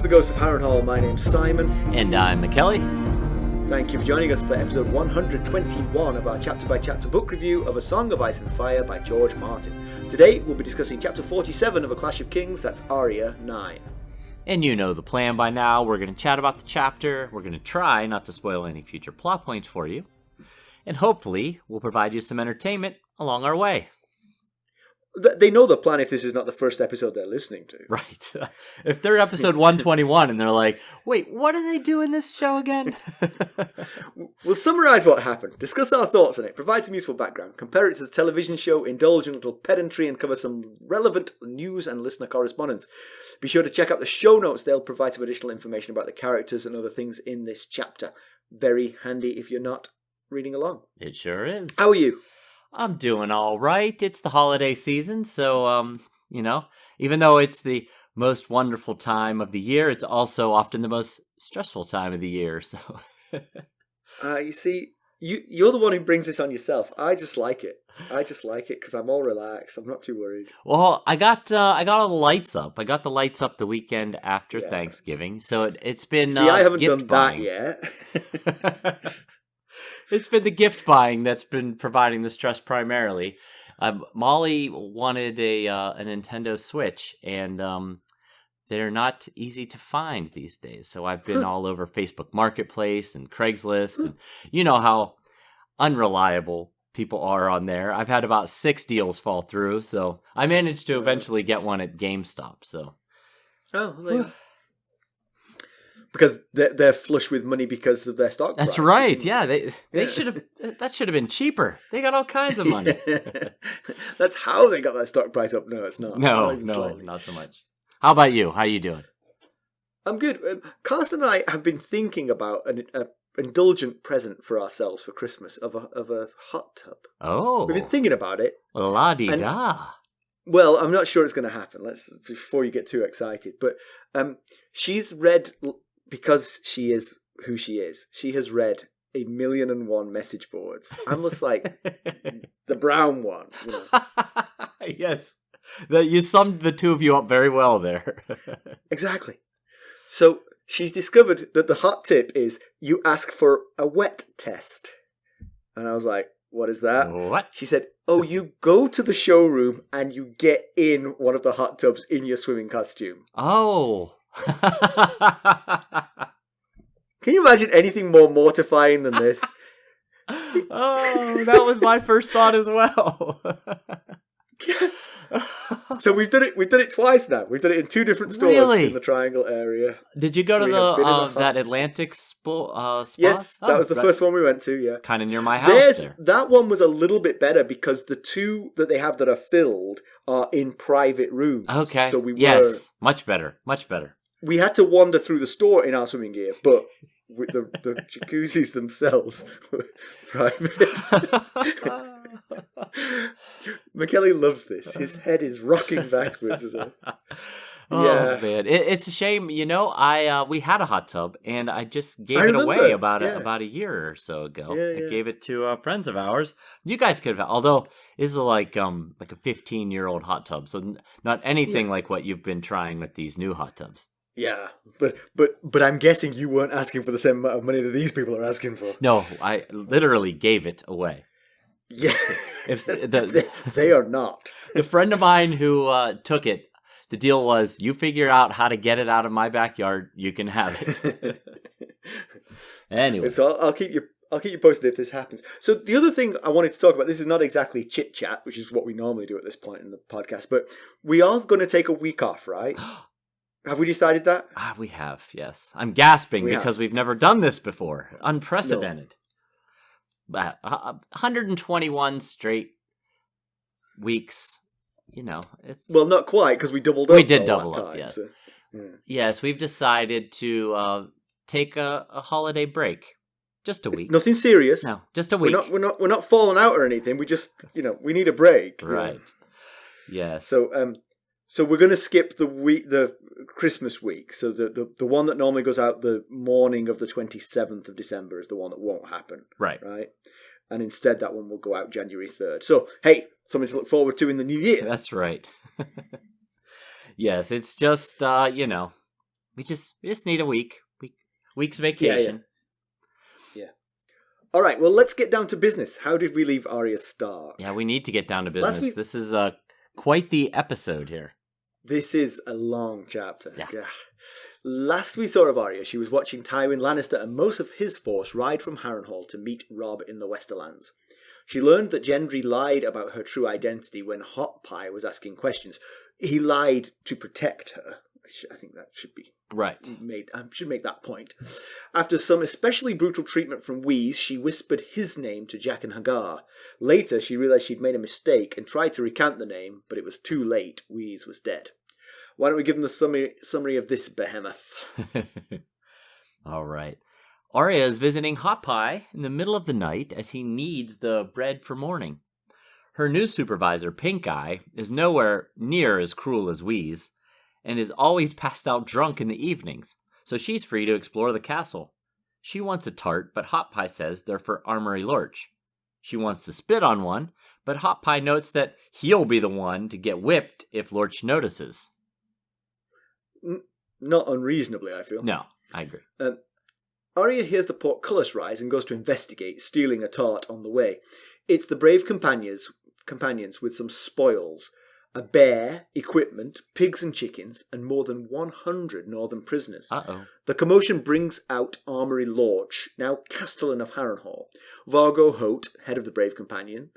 the Ghost of Harrenhal. My name's Simon. And I'm Mackelly. Thank you for joining us for episode 121 of our chapter-by-chapter book review of A Song of Ice and Fire by George Martin. Today we'll be discussing chapter 47 of A Clash of Kings, that's Arya 9. And you know the plan by now. We're going to chat about the chapter. We're going to try not to spoil any future plot points for you. And hopefully we'll provide you some entertainment along our way. They know the plan if this is not the first episode they're listening to. Right. If they're episode 121 and they're like, wait, what do they do in this show again? We'll summarise what happened, discuss our thoughts on it, provide some useful background, compare it to the television show, indulge in a little pedantry, and cover some relevant news and listener correspondence. Be sure to check out the show notes. They'll provide some additional information about the characters and other things in this chapter. Very handy if you're not reading along. It sure is. How are you? I'm doing all right. It's the holiday season, so, even though it's the most wonderful time of the year, it's also often the most stressful time of the year, so... You see, you're the one who brings this on yourself. I just like it. Because I'm all relaxed. I'm not too worried. Well, I got all the lights up. I got the lights up the weekend after Thanksgiving, so it's been See, I haven't gift done buying. that yet. It's been the gift buying that's been providing the stress primarily. Molly wanted a Nintendo Switch, and they're not easy to find these days. So I've been all over Facebook Marketplace and Craigslist, and you know how unreliable people are on there. I've had about 6 deals fall through, so I managed to eventually get one at GameStop. So, because they're flush with money because of their stock price. That's right. Yeah, they should have. That should have been cheaper. They got all kinds of money. That's how they got that stock price up. No, it's not. No, not so much. How about you? How you doing? I'm good. Carsten and I have been thinking about an indulgent present for ourselves for Christmas of a hot tub. Oh, we've been thinking about it. La-di-da. Well, I'm not sure it's going to happen. Before you get too excited. But she's read, because she is who she is, she has read 1,000,001 message boards. I'm just like the brown one. You know? Yes. You summed the two of you up very well there. Exactly. So she's discovered that the hot tip is you ask for a wet test. And I was like, what is that? What? She said, you go to the showroom and you get in one of the hot tubs in your swimming costume. Oh. Can you imagine anything more mortifying than this? Oh, that was my first thought as well. So we've done it twice now. We've done it in 2 different stores in the Triangle area. Did you go to that Atlantic spa? Yes, that was the first one we went to, yeah. Kind of near my house there. That one was a little bit better because the 2 that they have that are filled are in private rooms. Okay, so much better, much better. We had to wander through the store in our swimming gear, but with the jacuzzis themselves were private. Mackelly loves this. His head is rocking backwards. Oh man, it's a shame. You know, we had a hot tub, and I just gave it away about a year or so ago. I gave it to friends of ours. You guys could have, although this is like a 15-year-old hot tub, so not anything like what you've been trying with these new hot tubs. Yeah, but I'm guessing you weren't asking for the same amount of money that these people are asking for. No, I literally gave it away. Yeah, they are not. The friend of mine who took it, the deal was, you figure out how to get it out of my backyard, you can have it. Anyway, so I'll keep you posted if this happens. So the other thing I wanted to talk about, this is not exactly chit chat, which is what we normally do at this point in the podcast, but we are going to take a week off, right? Have we decided that? We have, yes. I'm gasping because we've never done this before. Unprecedented. No. 121 straight weeks, it's... Well, not quite, because we doubled up. We did double up, time, yes. So, yeah. Yes, we've decided to take a holiday break. Just a week. Nothing serious. No, just a week. We're not falling out or anything. We just, we need a break. Right. Yes. So we're going to skip the Christmas week. So the one that normally goes out the morning of the 27th of December is the one that won't happen. Right. Right. And instead that one will go out January 3rd. So, hey, something to look forward to in the new year. That's right. Yes, it's just, We just need a week's vacation. Yeah. All right, well, let's get down to business. How did we leave Arya Stark? Yeah, we need to get down to business. This is quite the episode here. This is a long chapter. Yeah. Last we saw of Arya, she was watching Tywin Lannister and most of his force ride from Harrenhal to meet Robb in the Westerlands. She learned that Gendry lied about her true identity when Hot Pie was asking questions. He lied to protect her. I think that should be made. I should make that point. After some especially brutal treatment from Weese, she whispered his name to Jaqen H'ghar. Later, she realised she'd made a mistake and tried to recant the name, but it was too late. Weese was dead. Why don't we give them the summary of this behemoth? All right. Arya is visiting Hot Pie in the middle of the night as he needs the bread for morning. Her new supervisor, Pink Eye, is nowhere near as cruel as Weese, and is always passed out drunk in the evenings, so she's free to explore the castle. She wants a tart, but Hot Pie says they're for Amory Lorch. She wants to spit on one, but Hot Pie notes that he'll be the one to get whipped if Lorch notices. Not unreasonably, I feel. No, I agree. Arya hears the portcullis rise and goes to investigate, stealing a tart on the way. It's the brave companions with some spoils. A bear, equipment, pigs and chickens, and more than 100 northern prisoners. Uh-oh. The commotion brings out Amory Lorch, now Castellan of Harrenhal. Vargo Hoat, head of the Brave Companion,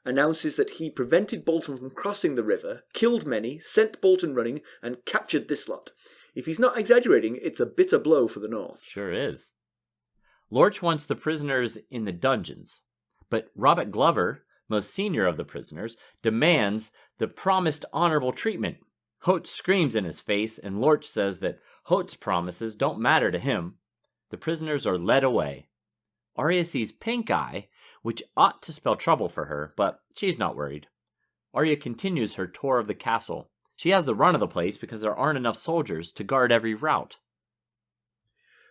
announces that he prevented Bolton from crossing the river, killed many, sent Bolton running, and captured this lot. If he's not exaggerating, it's a bitter blow for the North. Sure is. Lorch wants the prisoners in the dungeons, but Robert Glover, most senior of the prisoners, demands the promised honorable treatment. Hoat screams in his face, and Lorch says that Hoat's promises don't matter to him. The prisoners are led away. Arya sees Pink Eye, which ought to spell trouble for her, but she's not worried. Arya continues her tour of the castle. She has the run of the place because there aren't enough soldiers to guard every route.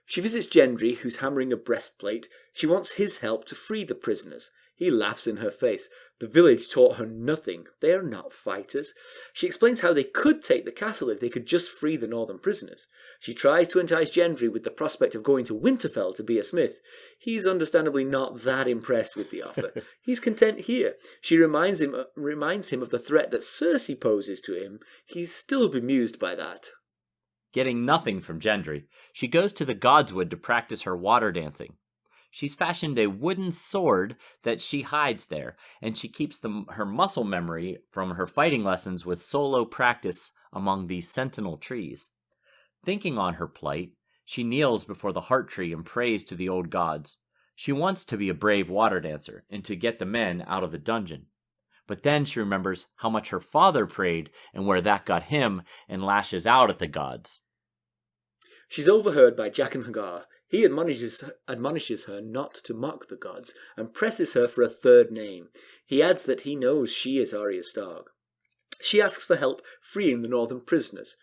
She visits Gendry, who's hammering a breastplate. She wants his help to free the prisoners. He laughs in her face. The village taught her nothing. They are not fighters. She explains how they could take the castle if they could just free the northern prisoners. She tries to entice Gendry with the prospect of going to Winterfell to be a smith. He's understandably not that impressed with the offer. He's content here. She reminds him of the threat that Cersei poses to him. He's still bemused by that. Getting nothing from Gendry, she goes to the Godswood to practice her water dancing. She's fashioned a wooden sword that she hides there, and she keeps her muscle memory from her fighting lessons with solo practice among these sentinel trees. Thinking on her plight, she kneels before the heart tree and prays to the old gods. She wants to be a brave water dancer and to get the men out of the dungeon. But then she remembers how much her father prayed and where that got him, and lashes out at the gods. She's overheard by Jaqen H'ghar. He admonishes her not to mock the gods and presses her for a third name. He adds that he knows she is Arya Stark. She asks for help freeing the northern prisoners,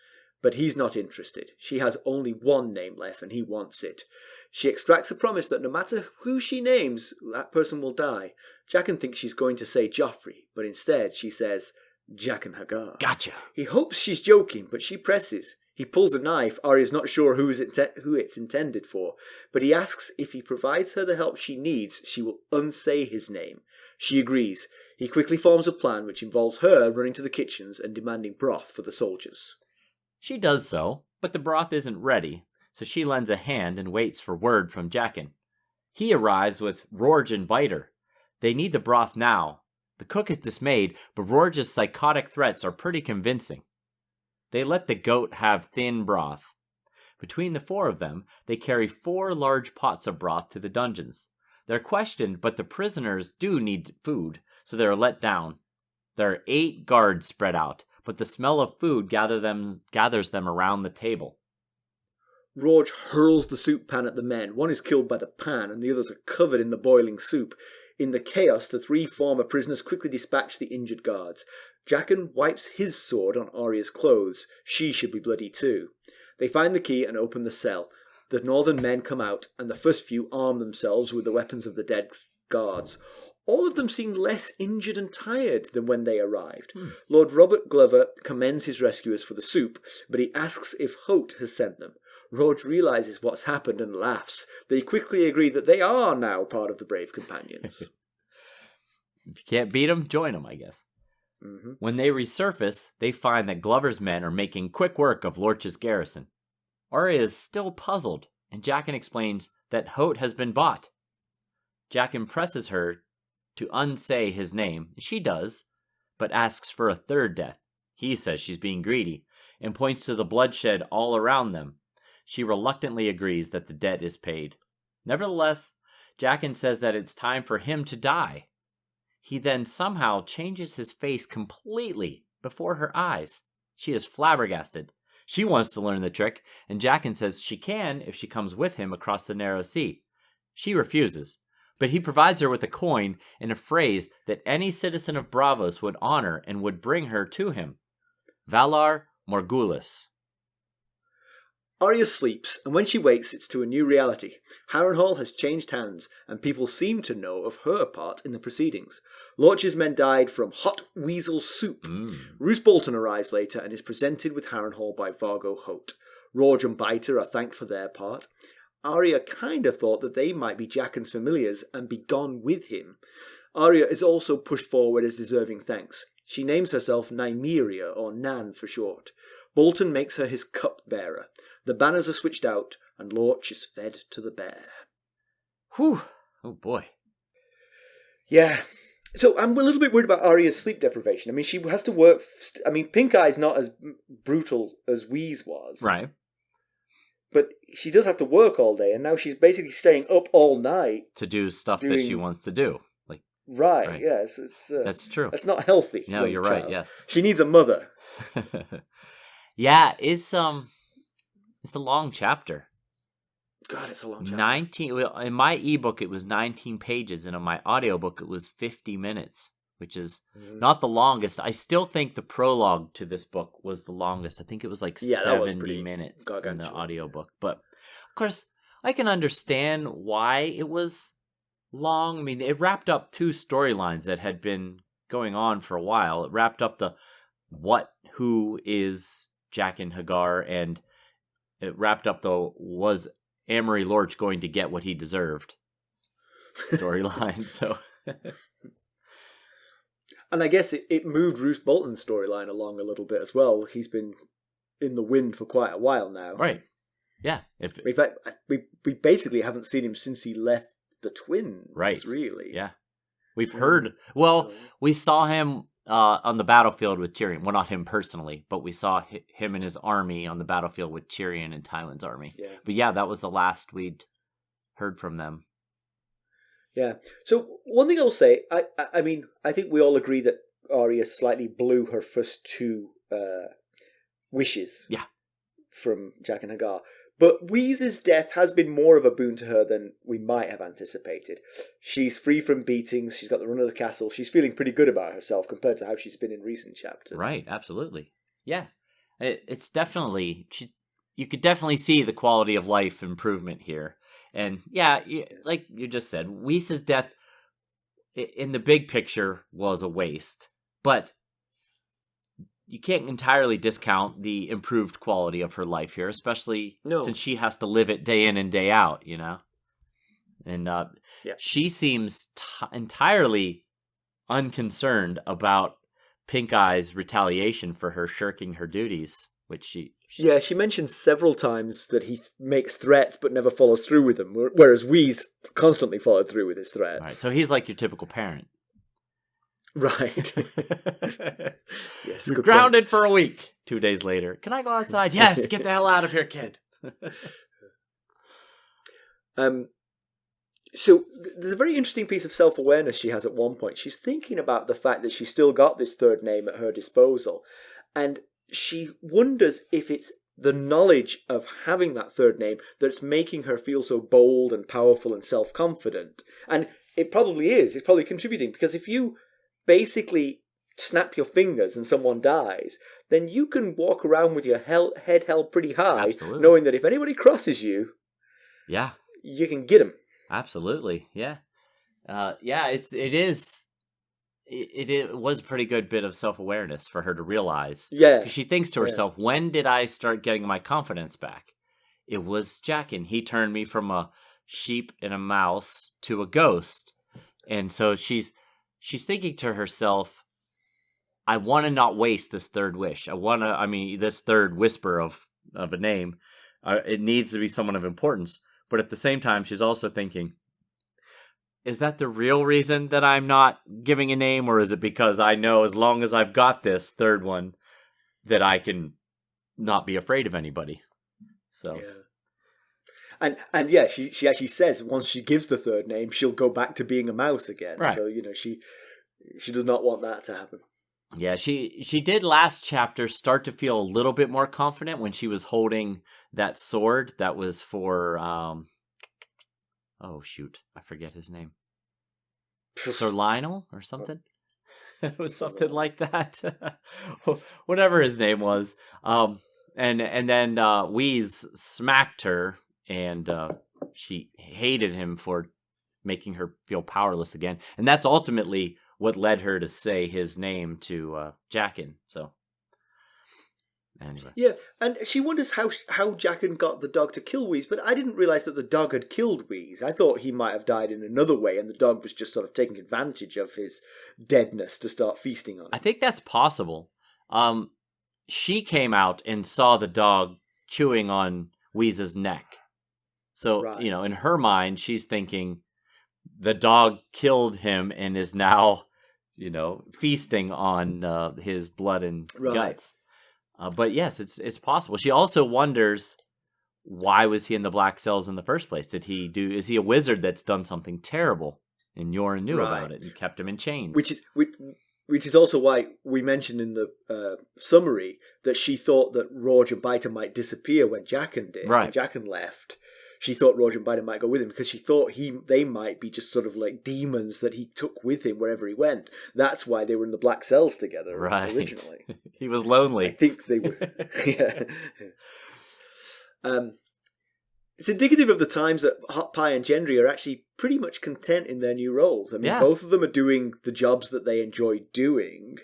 but he's not interested. She has only one name left and he wants it. She extracts a promise that no matter who she names, that person will die. Jaqen thinks she's going to say Joffrey, but instead she says Jaqen H'ghar. Gotcha. He hopes she's joking, but she presses. He pulls a knife. Arya's not sure who it's intended for, but he asks if he provides her the help she needs, she will unsay his name. She agrees. He quickly forms a plan which involves her running to the kitchens and demanding broth for the soldiers. She does so, but the broth isn't ready, so she lends a hand and waits for word from Jaqen. He arrives with Rorge and Biter. They need the broth now. The cook is dismayed, but Rorge's psychotic threats are pretty convincing. They let the goat have thin broth. Between the four of them, they carry 4 large pots of broth to the dungeons. They're questioned, but the prisoners do need food, so they are let down. There are 8 guards spread out, but the smell of food gathers them around the table. Rorge hurls the soup pan at the men. One is killed by the pan, and the others are covered in the boiling soup. In the chaos, the 3 former prisoners quickly dispatch the injured guards. Jaqen wipes his sword on Arya's clothes. She should be bloody too. They find the key and open the cell. The northern men come out, and the first few arm themselves with the weapons of the dead guards. All of them seem less injured and tired than when they arrived. Lord Robert Glover commends his rescuers for the soup, but he asks if Hoat has sent them. Roach realizes what's happened and laughs. They quickly agree that they are now part of the Brave Companions. If you can't beat them, join them, I guess. Mm-hmm. When they resurface, they find that Glover's men are making quick work of Lorch's garrison. Arya is still puzzled, and Jaqen explains that Hoat has been bought. Jaqen presses her to unsay his name. She does, but asks for a third death. He says she's being greedy, and points to the bloodshed all around them. She reluctantly agrees that the debt is paid. Nevertheless, Jaqen says that it's time for him to die. He then somehow changes his face completely before her eyes. She is flabbergasted. She wants to learn the trick, and Jaqen says she can if she comes with him across the narrow sea. She refuses, but he provides her with a coin and a phrase that any citizen of Braavos would honor and would bring her to him. Valar Morghulis. Arya sleeps, and when she wakes, it's to a new reality. Harrenhal has changed hands, and people seem to know of her part in the proceedings. Lorch's men died from hot weasel soup. Roose Bolton arrives later and is presented with Harrenhal by Vargo Hoat. Rorge and Biter are thanked for their part. Arya kind of thought that they might be Jaqen's familiars and be gone with him. Arya is also pushed forward as deserving thanks. She names herself Nymeria, or Nan for short. Bolton makes her his cup-bearer. The banners are switched out, and Lorch is fed to the bear. Whew. Oh, boy. Yeah. So I'm a little bit worried about Arya's sleep deprivation. I mean, she has to work... Pink Eye's not as brutal as Weese was. Right. But she does have to work all day, and now she's basically staying up all night. To do stuff that she wants to do. Right. Yes. That's true. That's not healthy. No, you're child. right, yes. She needs a mother. Yeah, it's a long chapter. God, it's a long chapter. 19. Well, in my ebook, it was 19 pages, and in my audiobook, it was 50 minutes, which is not the longest. I still think the prologue to this book was the longest. I think it was 70 minutes in the audiobook. But, of course, I can understand why it was long. I mean, it wrapped up two storylines that had been going on for a while. It wrapped up the who is Jaqen H'ghar, and it wrapped up the was Amory Lorch going to get what he deserved storyline. So, and I guess it moved Roose Bolton's storyline along a little bit as well. He's been in the wind for quite a while now, right? Yeah. In fact, we basically haven't seen him since he left the twins, right? Really? Yeah. We've heard. Well, we saw him on the battlefield with Tyrion. Well, not him personally, but we saw him and his army on the battlefield with Tyrion and Tywin's army. Yeah. But yeah, that was the last we'd heard from them. Yeah. So one thing I'll say, I mean, I think we all agree that Arya slightly blew her first two wishes. Yeah. From Jaqen H'ghar. But Weese's death has been more of a boon to her than we might have anticipated. She's free from beatings, she's got the run of the castle, she's feeling pretty good about herself compared to how she's been in recent chapters. Right, absolutely. Yeah. It's definitely, you could definitely see the quality of life improvement here. And yeah, like you just said, Weese's death in the big picture was a waste. But you can't entirely discount the improved quality of her life here, especially since she has to live it day in and day out, you know? And she seems entirely unconcerned about Pink Eye's retaliation for her shirking her duties, which she... Yeah, she mentions several times that he makes threats but never follows through with them, whereas Weese constantly followed through with his threats. Right, so he's like your typical parent. Right. Yes. You're grounded for a week. 2 days later. Can I go outside? Yes, get the hell out of here, kid. So there's a very interesting piece of self-awareness she has at one point. She's thinking about the fact that she's still got this third name at her disposal. And she wonders if it's the knowledge of having that third name that's making her feel so bold and powerful and self-confident. And it probably is. It's probably contributing, because if you basically snap your fingers and someone dies, then you can walk around with your head held pretty high, Absolutely. Knowing that if anybody crosses you, you can get them. Absolutely, yeah. It was a pretty good bit of self-awareness for her to realize. Yeah. She thinks to herself, when did I start getting my confidence back? it was Jaqen. He turned me from a sheep and a mouse to a ghost. And so she's thinking to herself, I want to not waste this third wish. This third whisper of a name. It needs to be someone of importance. But at the same time, she's also thinking, is that the real reason that I'm not giving a name? Or is it because I know as long as I've got this third one, that I can not be afraid of anybody? So... Yeah. And yeah, she actually says once she gives the third name, she'll go back to being a mouse again. Right. So, she does not want that to happen. Yeah, she did last chapter start to feel a little bit more confident when she was holding that sword that was for, oh shoot, I forget his name. Sir Lionel or something? It was something like that. Whatever his name was. And then Weese smacked her, and she hated him for making her feel powerless again. And that's ultimately what led her to say his name to Jaqen. So, anyway. Yeah, and she wonders how Jaqen got the dog to kill Weese, but I didn't realise that the dog had killed Weese. I thought he might have died in another way, and the dog was just sort of taking advantage of his deadness to start feasting on him. I think that's possible. She came out and saw the dog chewing on Weese's neck. So, Right. In her mind, she's thinking the dog killed him and is now, feasting on his blood and Right. guts. But yes, it's possible. She also wonders, why was he in the black cells in the first place? Is he a wizard that's done something terrible and Yoren knew about it and kept him in chains? Which is also why we mentioned in the summary that she thought that Roge and Biter might disappear when Jaqen did. Right. When Jaqen left, she thought Roge and Biter might go with him because she thought they might be just sort of like demons that he took with him wherever he went. That's why they were in the black cells together originally. He was lonely. I think they were. Yeah. It's indicative of the times that Hot Pie and Gendry are actually pretty much content in their new roles. I mean, both of them are doing the jobs that they enjoy doing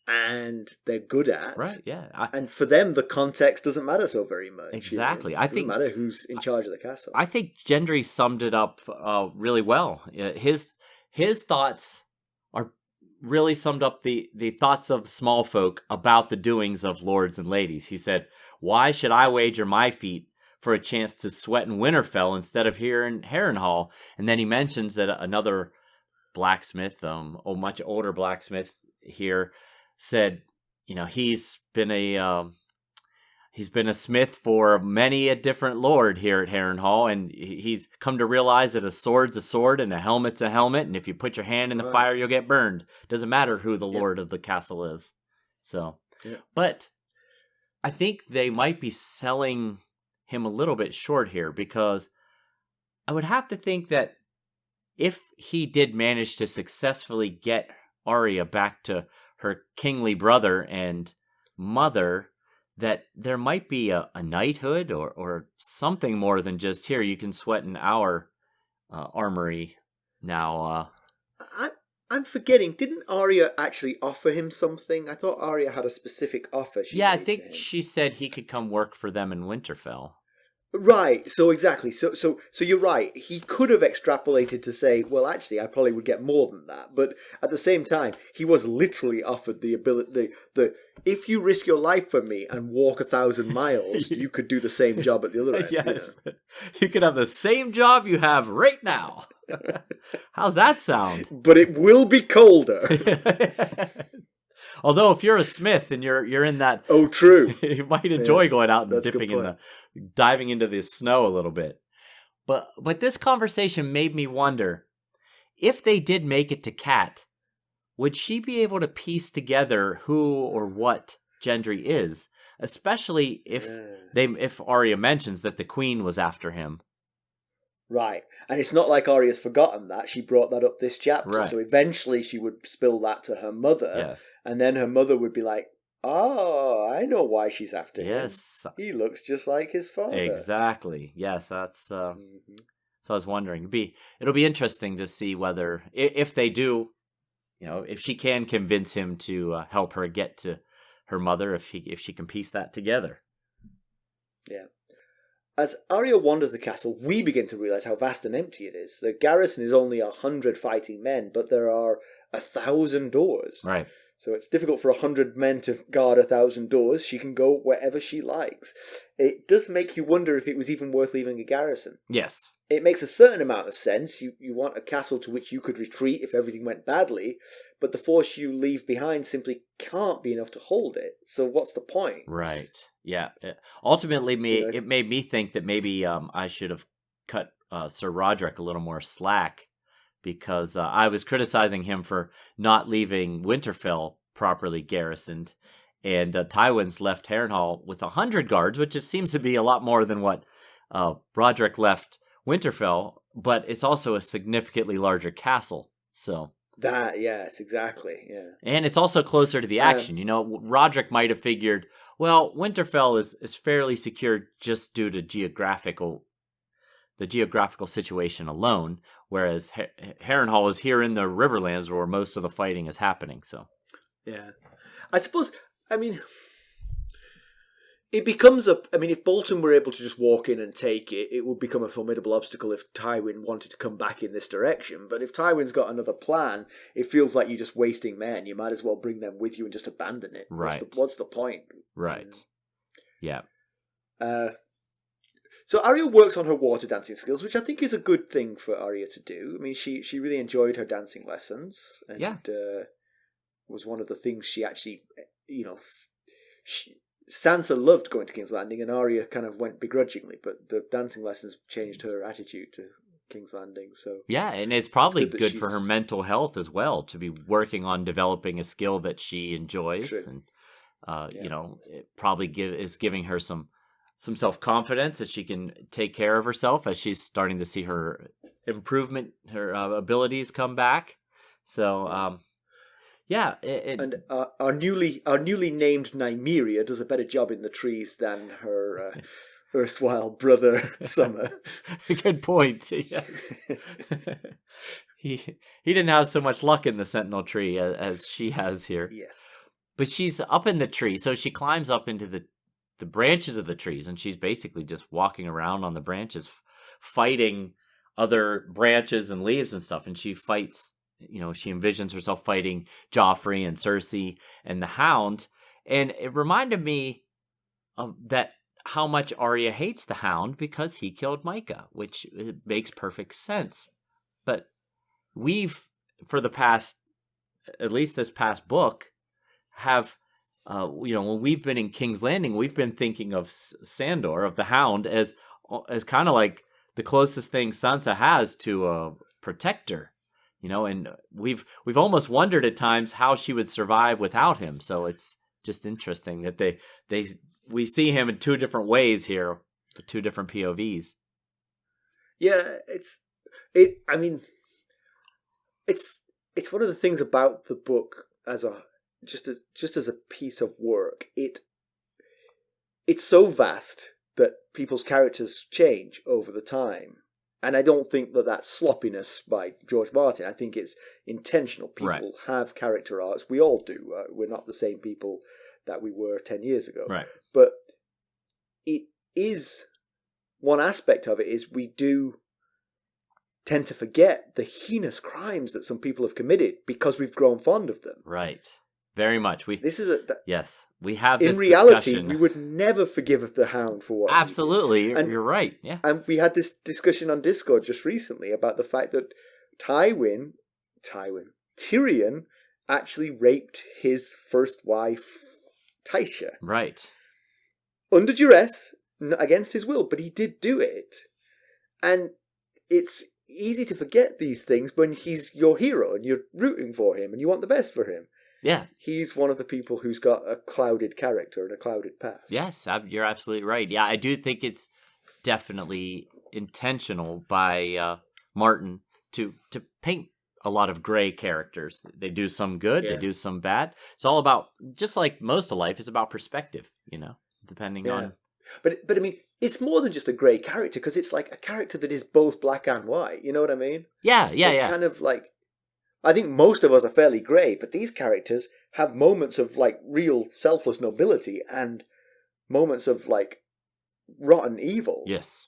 and they're good at. Right, yeah. And for them, the context doesn't matter so very much. Exactly. It doesn't matter who's in charge of the castle. I think Gendry summed it up really well. His thoughts are really summed up the thoughts of small folk about the doings of lords and ladies. He said, why should I wager my feet for a chance to sweat in Winterfell instead of here in Harrenhal? And then he mentions that another blacksmith, much older blacksmith here, said, he's been a smith for many a different lord here at Harrenhal, and he's come to realize that a sword's a sword and a helmet's a helmet, and if you put your hand in the fire, you'll get burned. Doesn't matter who the lord of the castle is. So, but I think they might be selling him a little bit short here, because I would have to think that if he did manage to successfully get Arya back to her kingly brother and mother, that there might be a knighthood or something more than just, here, you can sweat in our armory now. I'm forgetting, didn't Arya actually offer him something? I thought Arya had a specific offer. I think she said he could come work for them in Winterfell. Right, so exactly. So you're right. He could have extrapolated to say, well, actually, I probably would get more than that. But at the same time, he was literally offered the ability, if you risk your life for me and walk 1,000 miles, you could do the same job at the other end. Yes. You could have the same job you have right now. How's that sound? But it will be colder. Although if you're a smith and you're in that, true, you might enjoy going out and dipping diving into the snow a little bit. But this conversation made me wonder, if they did make it to Cat, would she be able to piece together who or what Gendry is, especially if Arya mentions that the Queen was after him. Right. And it's not like Arya's forgotten that. She brought that up this chapter. Right. So eventually she would spill that to her mother. Yes. And then her mother would be like, oh, I know why she's after him. Yes. He looks just like his father. Exactly. Yes, that's... So I was wondering. It'll be interesting to see whether, if they do, if she can convince him to help her get to her mother, if she can piece that together. Yeah. as Arya wanders the castle, we begin to realise how vast and empty it is. The garrison is only 100 fighting men, but there are 1,000 doors. Right. So it's difficult for 100 men to guard 1,000 doors. She can go wherever she likes. It does make you wonder if it was even worth leaving a garrison. Yes. It makes a certain amount of sense. You want a castle to which you could retreat if everything went badly, but the force you leave behind simply can't be enough to hold it. So what's the point? Right. Yeah. Ultimately, it made me think that maybe I should have cut Sir Roderick a little more slack, because I was criticizing him for not leaving Winterfell properly garrisoned, and Tywin's left Harrenhal with 100 guards, which just seems to be a lot more than what Roderick left Winterfell, but it's also a significantly larger castle. So that, yes, exactly, yeah. And it's also closer to the action. Roderick might have figured, well, Winterfell is fairly secure just due to the geographical situation alone, whereas Harrenhal is here in the Riverlands where most of the fighting is happening. So, yeah, I suppose. I mean, it becomes if Bolton were able to just walk in and take it, it would become a formidable obstacle if Tywin wanted to come back in this direction. But if Tywin's got another plan, it feels like you're just wasting men. You might as well bring them with you and just abandon it. Right. What's the point? Right. Yeah. So Arya works on her water dancing skills, which I think is a good thing for Arya to do. I mean, she really enjoyed her dancing lessons, and was one of the things she actually, Sansa loved going to King's Landing, and Arya kind of went begrudgingly, but the dancing lessons changed her attitude to King's Landing. So yeah, and it's probably good for her mental health as well to be working on developing a skill that she enjoys. True. And it probably is giving her some self-confidence that she can take care of herself as she's starting to see her improvement, her abilities come back. So and our newly named Nymeria does a better job in the trees than her erstwhile brother Summer. Good point. Yes. he didn't have so much luck in the Sentinel tree as she has here. Yes, but she's up in the tree, so she climbs up into the branches of the trees, and she's basically just walking around on the branches, fighting other branches and leaves and stuff. And she fights. She envisions herself fighting Joffrey and Cersei and the Hound. And it reminded me of that how much Arya hates the Hound because he killed Micah, which makes perfect sense. But we've, for the past, at least this past book, have, when we've been in King's Landing, we've been thinking of Sandor, of the Hound, as kind of like the closest thing Sansa has to a protector. And we've almost wondered at times how she would survive without him. So it's just interesting that we see him in two different ways here, two different POVs. Yeah, it's one of the things about the book as as a piece of work. It's so vast that people's characters change over the time. And I don't think that that's sloppiness by George Martin. I think it's intentional. People have character arcs. We all do. We're not the same people that we were 10 years ago. Right. But it is, one aspect of it is we do tend to forget the heinous crimes that some people have committed because we've grown fond of them. Right. Very much. Yes, we have this in reality, discussion. We would never forgive the Hound for what absolutely, you're right. Yeah, and we had this discussion on Discord just recently about the fact that Tyrion actually raped his first wife, Tysha. Right. Under duress, against his will, but he did do it, and it's easy to forget these things when he's your hero and you're rooting for him and you want the best for him. Yeah. He's one of the people who's got a clouded character and a clouded past. Yes, you're absolutely right. Yeah, I do think it's definitely intentional by Martin to paint a lot of gray characters. They do some good, they do some bad. It's all about, just like most of life, it's about perspective, depending on... But I mean, it's more than just a grey character, because it's like a character that is both black and white. You know what I mean? Yeah. It's kind of like... I think most of us are fairly grey, but these characters have moments of, like, real selfless nobility and moments of, like, rotten evil. Yes,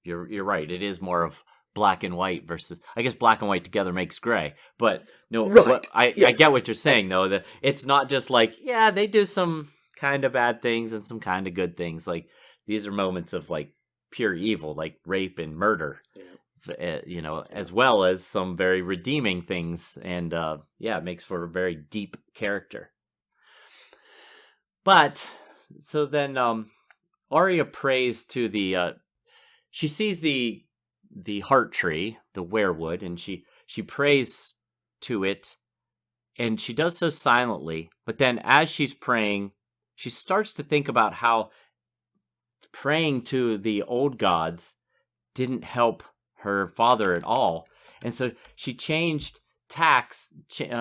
you're right. It is more of black and white versus, I guess black and white together makes gray. But no, Right. I Yes. get what you're saying though. That it's not just like, yeah, they do some kind of bad things and some kind of good things. Like these are moments of like pure evil, like rape and murder. Yeah. As well as some very redeeming things, and it makes for a very deep character. But so then Arya prays to the she sees the heart tree, the werewood, and she prays to it, and she does so silently. But then as she's praying, she starts to think about how praying to the old gods didn't help her father at all, and so she changed her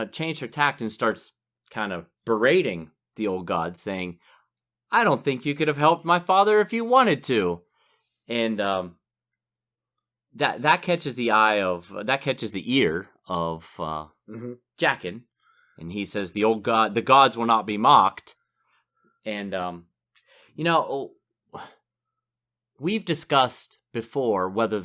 tact and starts kind of berating the old gods, saying, "I don't think you could have helped my father if you wanted to." And that catches the ear of Jaqen, and he says, the gods will not be mocked. And we've discussed before whether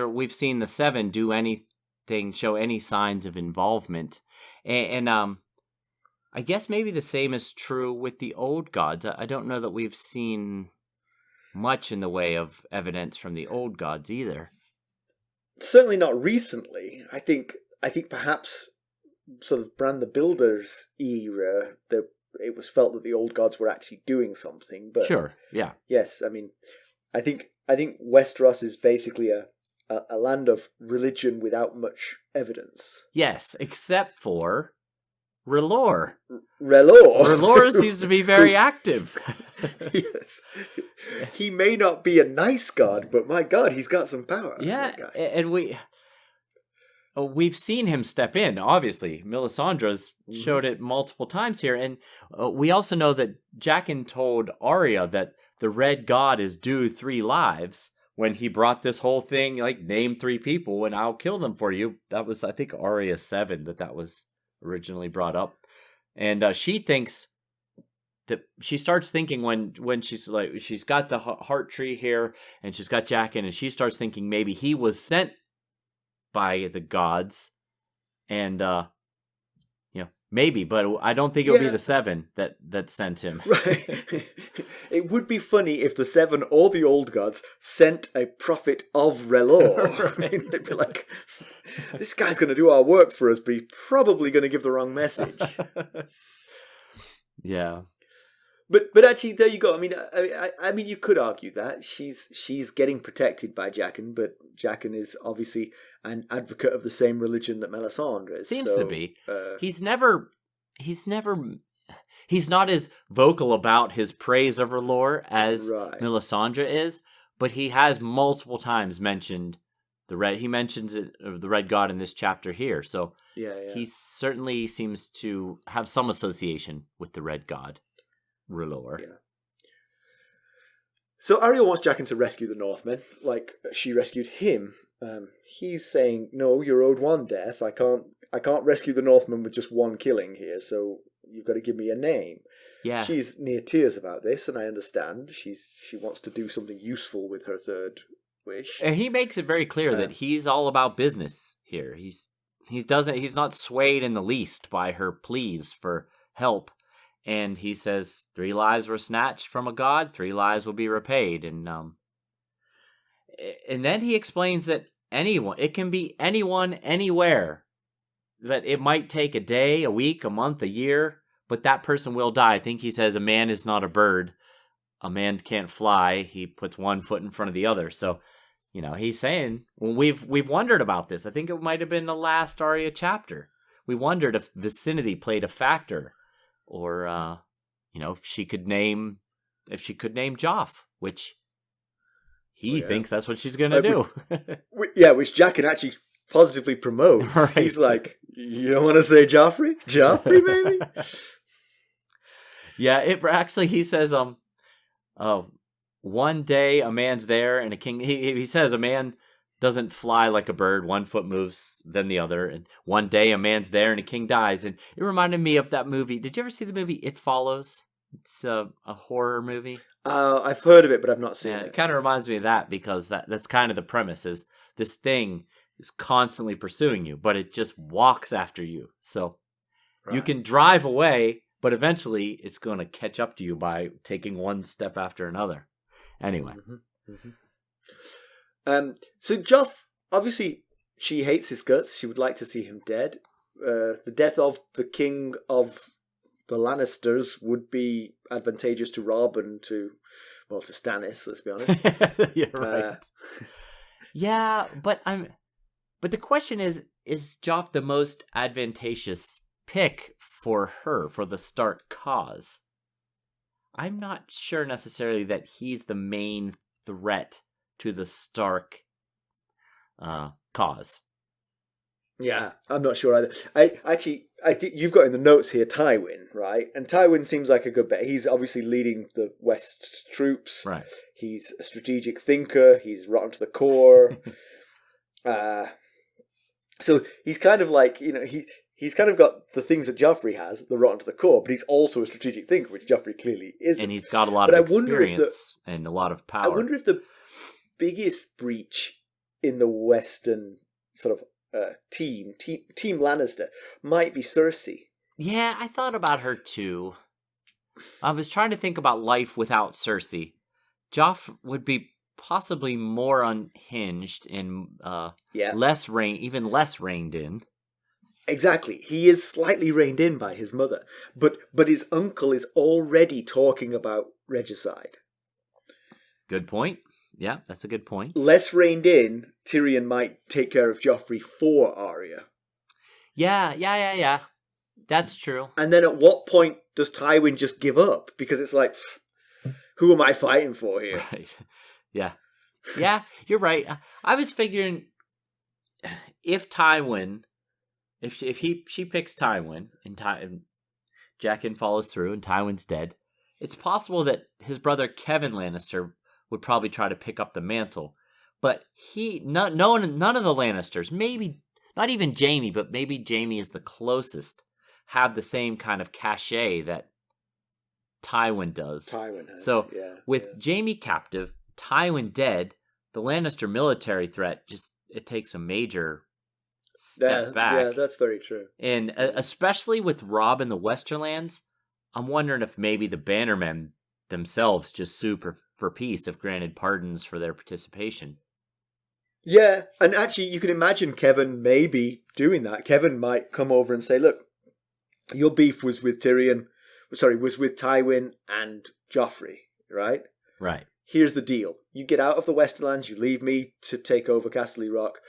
we've seen the Seven do anything, show any signs of involvement, and I guess maybe the same is true with the old gods. I don't know that we've seen much in the way of evidence from the old gods either. Certainly not recently. I think perhaps sort of Bran the Builder's era, that it was felt that the old gods were actually doing something. But sure, yeah, yes. I mean, I think Westeros is basically a land of religion without much evidence. Yes, except for R'hllor. R'hllor seems to be very active. Yes. He may not be a nice god, but my god, he's got some power. Yeah, and we've seen him step in, obviously. Melisandre's showed it multiple times here, and we also know that Jaqen told Arya that the Red God is due 3 lives when he brought this whole thing, like, name 3 people and I'll kill them for you. That was, I think, Arya 7 that was originally brought up. And she thinks that she starts thinking when she's like, she's got the heart tree here and she's got Jaqen, and she starts thinking maybe he was sent by the gods, and maybe, but I don't think it would be the 7 that sent him. Right. It would be funny if the 7 or the old gods sent a prophet of R'hllor. Right. They'd be like, this guy's going to do our work for us, but he's probably going to give the wrong message. Yeah. But actually, there you go. I mean, you could argue that she's getting protected by Jaqen, but Jaqen is obviously an advocate of the same religion that Melisandre is. Seems to be. He's not as vocal about his praise of R'hllor as Melisandre is, but he has multiple times mentioned the red. He mentions the Red God in this chapter here, so he certainly seems to have some association with the Red God, R'hllor. Yeah. So Arya wants Jaqen to rescue the Northmen, like she rescued him. He's saying, "No, you're owed 1 death. I can't rescue the Northmen with just 1 killing here. So you've got to give me a name." Yeah, she's near tears about this, and I understand. She wants to do something useful with her 3rd wish. And he makes it very clear that he's all about business here. He's not swayed in the least by her pleas for help. And he says 3 lives were snatched from a god, 3 lives will be repaid. And then he explains that it can be anyone, anywhere. That it might take a day, a week, a month, a year, but that person will die. I think he says a man is not a bird. A man can't fly. He puts 1 foot in front of the other. So, he's saying, we've wondered about this. I think it might have been the last Arya chapter. We wondered if vicinity played a factor. Or, if she could name Joff, which he thinks that's what she's going to do. Which Jaqen actually positively promotes. Right. He's like, you don't want to say Joffrey? Joffrey, maybe? Yeah, he says, 1 day a man's there and a king. He says a man doesn't fly like a bird. 1 foot moves, then the other. And 1 day a man's there and a king dies. And it reminded me of that movie. Did you ever see the movie It Follows? It's a horror movie. I've heard of it, but I've not seen Yeah, it. it kind of reminds me of that because that's kind of the premise is this thing is constantly pursuing you, but it just walks after you. So you Right. can drive away, but eventually it's going to catch up to you by taking one step after another. Anyway. So Joff, obviously, she hates his guts. She would like to see him dead. The death of the king of the Lannisters would be advantageous to Robb and to Stannis. Let's be honest. You're right. Yeah, but the question is Joff the most advantageous pick for her, for the Stark cause? I'm not sure necessarily that he's the main threat to the Stark cause. Yeah, I'm not sure either. I think you've got in the notes here Tywin, right? And Tywin seems like a good bet. He's obviously leading the West's troops. Right. He's a strategic thinker. He's rotten to the core. So he's kind of like, he's kind of got the things that Joffrey has, the rotten to the core, but he's also a strategic thinker, which Joffrey clearly isn't. And he's got a lot of experience and a lot of power. I wonder if the biggest breach in the Western sort of team Lannister might be Cersei. Yeah, I thought about her too. I was trying to think about life without Cersei. Joff would be possibly more unhinged and less reined in. Exactly. He is slightly reined in by his mother, but his uncle is already talking about regicide. Good point. Yeah, that's a good point. Less reined in, Tyrion might take care of Joffrey for Arya. Yeah. That's true. And then at what point does Tywin just give up? Because it's like, who am I fighting for here? Right. Yeah. Yeah, you're right. I was figuring if Tywin, if she picks Tywin and Jaqen follows through and Tywin's dead, it's possible that his brother Kevin Lannister would probably try to pick up the mantle. But none of the Lannisters, maybe not even Jaime, but maybe Jaime is the closest, have the same kind of cachet that Tywin does. Tywin has. So with Jaime captive, Tywin dead, the Lannister military threat it takes a major step back. Yeah, that's very true. And especially with Robb in the Westerlands, I'm wondering if maybe the Bannermen themselves just sue for peace if granted pardons for their participation. Yeah, and actually you can imagine Kevin maybe doing that. Kevin might come over and say, look, your beef was with Tywin and Joffrey, right? Right. Here's the deal. You get out of the Westerlands, you leave me to take over Casterly Rock.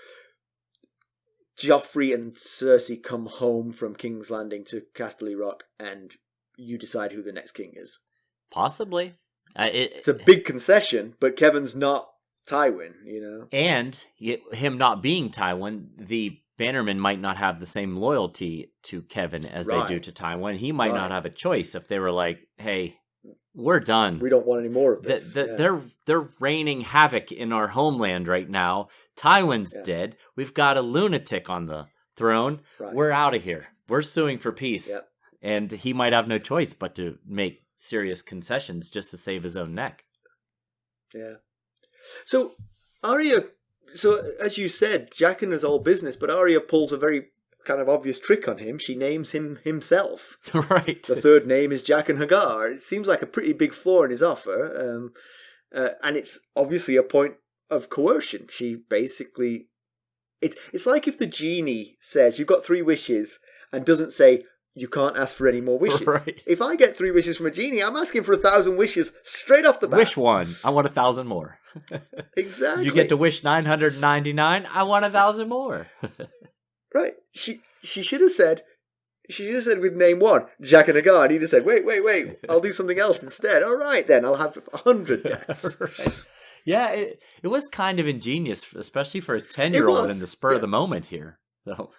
Joffrey and Cersei come home from King's Landing to Casterly Rock, and you decide who the next king is. Possibly. It's a big concession, but Kevin's not Tywin, And him not being Tywin, the Bannermen might not have the same loyalty to Kevin as they do to Tywin. He might not have a choice if they were like, hey, we're done. We don't want any more of this. They're raining havoc in our homeland right now. Tywin's dead. We've got a lunatic on the throne. Right. We're out of here. We're suing for peace. Yep. And he might have no choice but to make serious concessions just to save his own neck. Yeah. So Arya, as you said, Jaqen is all business, but Arya pulls a very kind of obvious trick on him. She names him himself. Right. The third name is Jaqen H'ghar. It seems like a pretty big flaw in his offer, and it's obviously a point of coercion. She basically, it's like if the genie says you've got 3 wishes and doesn't say you can't ask for any more wishes. Right. If I get 3 wishes from a genie, I'm asking for 1,000 wishes straight off the bat. Wish 1. I want 1,000 more. Exactly. You get to wish 999. I want 1,000 more. Right. She should have said. She should have said with name 1, Jaqen H'ghar. And he'd have said, wait. I'll do something else instead. All right, then I'll have 100 deaths. Right. Yeah, it was kind of ingenious, especially for a 10-year-old in the spur of the moment here. So.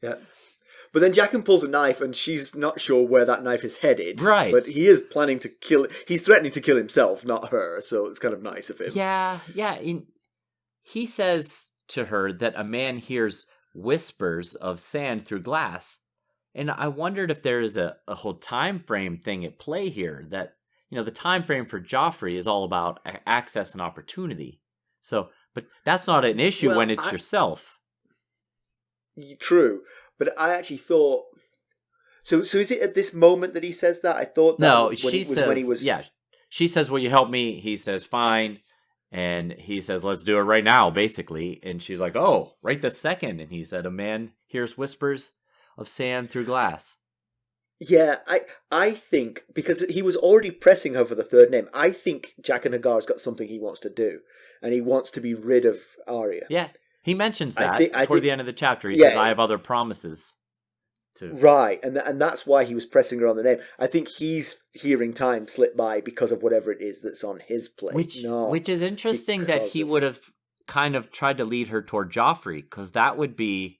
Yeah. But then Jaqen pulls a knife, and she's not sure where that knife is headed. Right. But he is planning to kill. He's threatening to kill himself, not her. So it's kind of nice of him. Yeah. He says to her that a man hears whispers of sand through glass, And I wondered if there is a whole time frame thing at play here, that, the time frame for Joffrey is all about access and opportunity. So, but that's not an issue when it's yourself. True, but I actually thought. So is it at this moment that he says that? I thought that no. She says, yeah. She says, "Will you help me?" He says, "Fine," and he says, "Let's do it right now," basically. And she's like, "Oh, right this second." And he said, "A man hears whispers of sand through glass." Yeah, I think, because he was already pressing her for the third name, I think Jaqen H'ghar's got something he wants to do, and he wants to be rid of Arya. Yeah, he mentions that toward the end of the chapter. He says, "I have other promises." Right, and that's why he was pressing her on the name. I think he's hearing time slip by because of whatever it is that's on his plate. Which is interesting that he would have kind of tried to lead her toward Joffrey, because that would be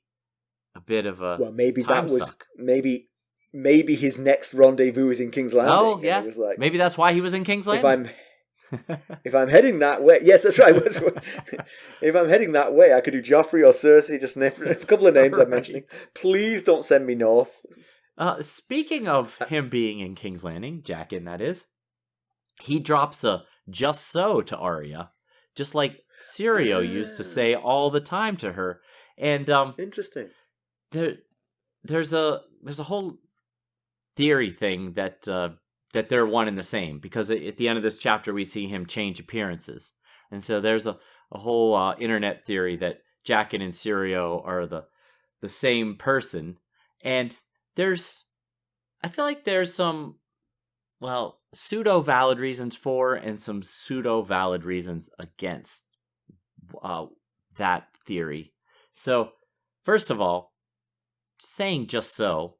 a bit of a time suck. Maybe his next rendezvous is in King's Landing. Oh, yeah. It was like, maybe that's why he was in King's Landing. If I'm heading that way, yes, that's right. If I'm heading that way, I could do Joffrey or Cersei, just a couple of names I'm mentioning. Please don't send me north. Speaking of him being in King's Landing, Jaqen, that is, he drops a "just so" to Arya, just like Syrio used to say all the time to her. And interesting. There's a whole theory thing that they're one and the same, because at the end of this chapter we see him change appearances, and so there's a whole internet theory that Jaqen and Syrio are the same person. And I feel like there's some pseudo valid reasons for and some pseudo valid reasons against that theory. So first of all, saying "just so,"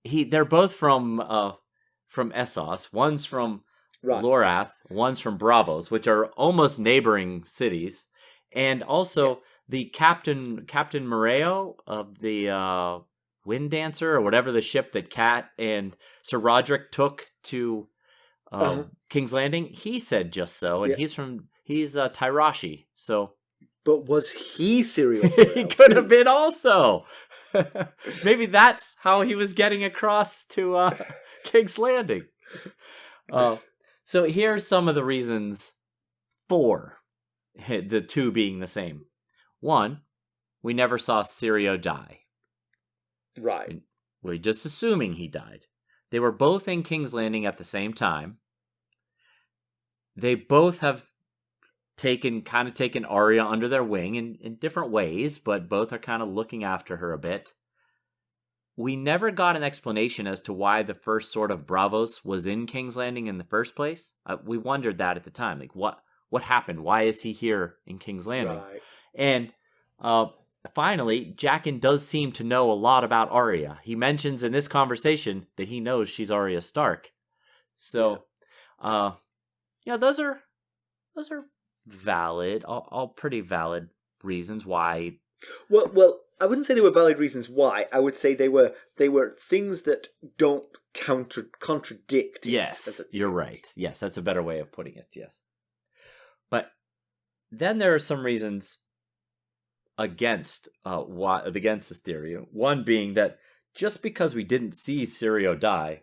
they're both from Essos. One's from Lorath, one's from Bravos, which are almost neighboring cities. And also the Captain Moreo of the Wind Dancer, or whatever the ship that Cat and Sir Roderick took to King's Landing, he said "just so," and he's Tyrashi. So, but was he Syrio? He could have been also. Maybe that's how he was getting across to King's Landing. So here's some of the reasons for the two being the same. One, we never saw Syrio die. Right. We're just assuming he died. They were both in King's Landing at the same time. They both have taken Arya under their wing in different ways, but both are kind of looking after her a bit. We never got an explanation as to why the first sword of Bravos was in King's Landing in the first place. We wondered that at the time. Like, what happened? Why is he here in King's Landing? Right. And finally, Jaqen does seem to know a lot about Arya. He mentions in this conversation that he knows she's Arya Stark. So, those are valid, all pretty valid reasons why. Well, I wouldn't say they were valid reasons why. I would say they were things that don't contradict. Yes, you're right. Yes, that's a better way of putting it. Yes, but then there are some reasons against this theory. One being that just because we didn't see Syrio die,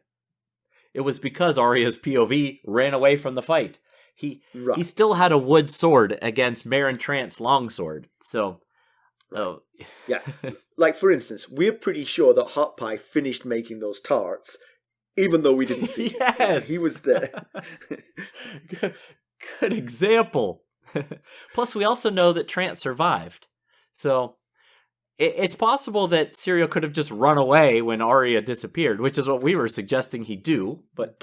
it was because Arya's POV ran away from the fight. He still had a wood sword against Meryn Trant's longsword. So, yeah, like for instance, we're pretty sure that Hot Pie finished making those tarts, even though we didn't see him. He was there. Good example. Plus, we also know that Trant survived. So it's possible that Syrio could have just run away when Arya disappeared, which is what we were suggesting he do. But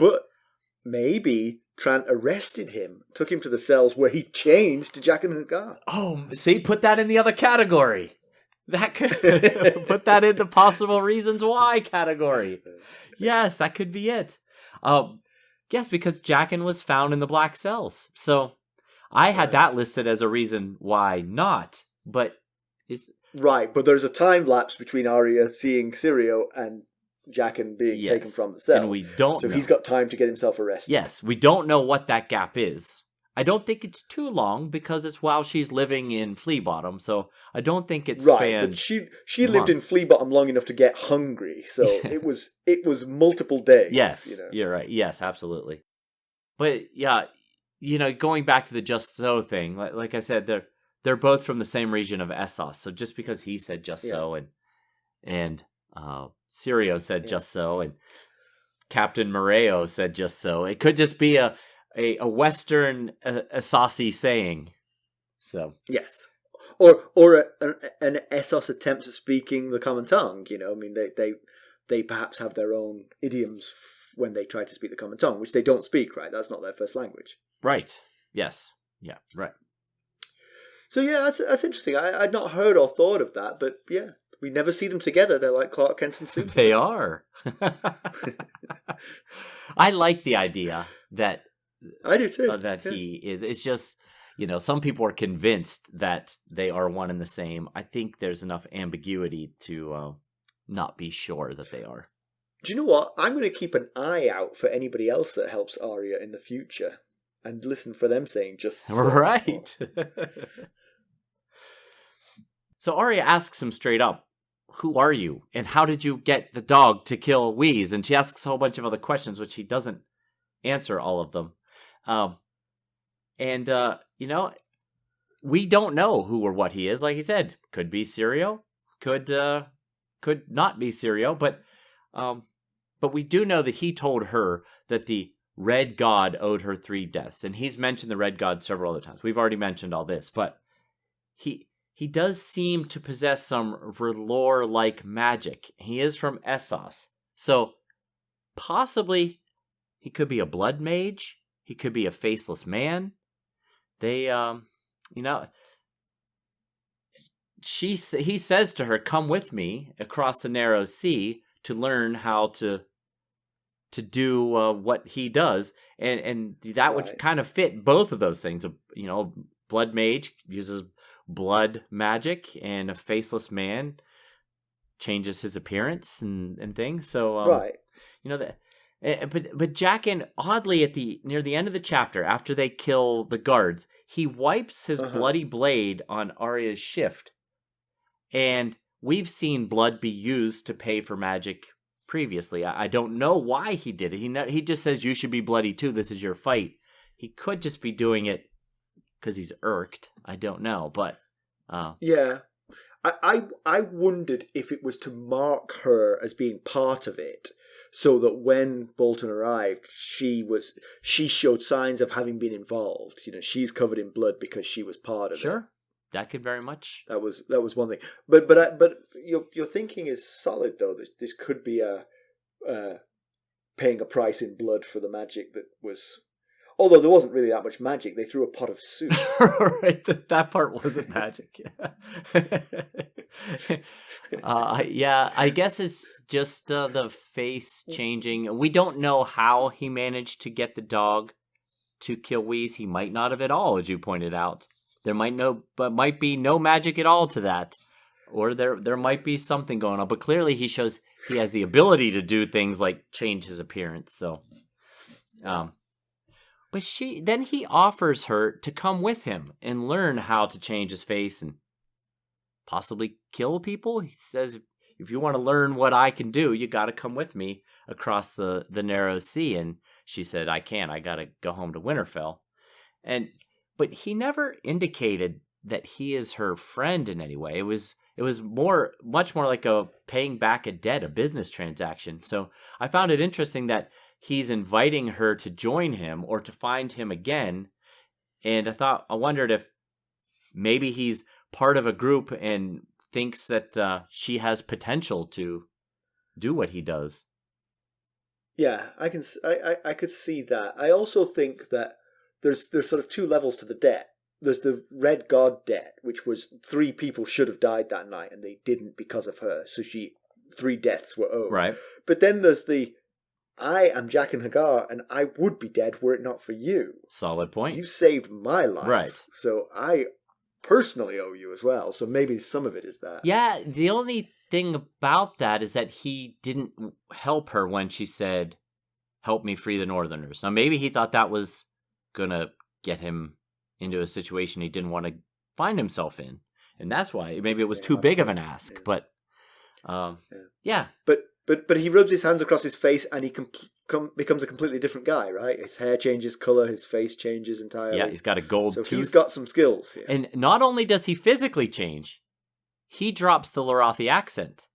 maybe Trant arrested him, took him to the cells where he changed to Jaqen H'ghar. Oh, see, put that in the other category. That could put that in the possible reasons why category. Yes, that could be it. Yes, because Jaqen was found in the black cells. So I had that listed as a reason why not, but it's right. But there's a time lapse between Arya seeing Syrio and Jaqen being taken from the cells. And we don't know. He's got time to get himself arrested. Yes, we don't know what that gap is. I don't think it's too long because it's while she's living in Flea Bottom, so I don't think it Right, spanned. but she lived in Flea Bottom long enough to get hungry, so it was multiple days. Yes, you're right. Yes, absolutely. But yeah, going back to the just so thing, like I said, they're both from the same region of Essos. So just because he said just so and Sirio said just so and Captain Moreo said just so, it could just be a Western Essosi saying. So yes, or an Essos attempt at speaking the common tongue. I mean, they perhaps have their own idioms when they try to speak the common tongue, which they don't speak. Right, that's not their first language. Right. Yes. Yeah. Right. So yeah, that's interesting. I'd not heard or thought of that, but yeah, we never see them together. They're like Clark Kent and Superman. They are. I like the idea that I do too. He is. It's just, some people are convinced that they are one and the same. I think there's enough ambiguity to not be sure that they are. Do you know what? I'm going to keep an eye out for anybody else that helps Arya in the future and listen for them saying just so. Right. So Arya asks him straight up, "Who are you? And how did you get the dog to kill Weese?" And she asks a whole bunch of other questions, which he doesn't answer all of them. We don't know who or what he is. Like he said, could be Sirio, could not be Sirio, but we do know that he told her that the Red God owed her 3 deaths, and he's mentioned the Red God several other times. We've already mentioned all this, but he does seem to possess some R'hllor-like magic. He is from Essos, so possibly he could be a blood mage. He could be a faceless man. He says to her, "Come with me across the narrow sea to learn how to do what he does," and that would kind of fit both of those things. Blood mage uses blood magic, and a faceless man changes his appearance and things. So right, that. But Jaqen, oddly, near the end of the chapter, after they kill the guards, he wipes his bloody blade on Arya's shift, and we've seen blood be used to pay for magic previously. I don't know why he did it. He just says, "You should be bloody too. This is your fight." He could just be doing it because he's irked. I don't know, but yeah, I wondered if it was to mark her as being part of it, so that when Bolton arrived, she showed signs of having been involved. She's covered in blood because she was part of it. Sure, that could very much. That was one thing. But your thinking is solid though. That this could be a paying a price in blood for the magic that was. Although there wasn't really that much magic, they threw a pot of soup. Right, that part wasn't magic. I guess it's just the face changing. We don't know how he managed to get the dog to kill Weese. He might not have at all, as you pointed out. There might be no magic at all to that, or there might be something going on. But clearly, he shows he has the ability to do things like change his appearance. So, But he offers her to come with him and learn how to change his face and possibly kill people. He says, "If you want to learn what I can do, you got to come with me across the narrow sea." And she said, "I can't. I got to go home to Winterfell." But he never indicated that he is her friend in any way. It was much more like a paying back a debt, a business transaction. So I found it interesting that he's inviting her to join him or to find him again. And I wondered if maybe he's part of a group and thinks that she has potential to do what he does. Yeah, I could see that. I also think that there's sort of 2 levels to the debt. There's the Red God debt, which was 3 people should have died that night and they didn't because of her. So 3 deaths were owed. Right. But then there's I am Jaqen H'ghar, and I would be dead were it not for you. Solid point. You saved my life. Right. So I personally owe you as well. So maybe some of it is that. Yeah, the only thing about that is that he didn't help her when she said, "Help me free the Northerners." Now, maybe he thought that was going to get him into a situation he didn't want to find himself in. And that's why maybe it was too big of an ask, but yeah. But he rubs his hands across his face and he becomes a completely different guy, right? His hair changes color, his face changes entirely. Yeah, he's got a gold tooth. He's got some skills here. And not only does he physically change, he drops the Lorathi accent.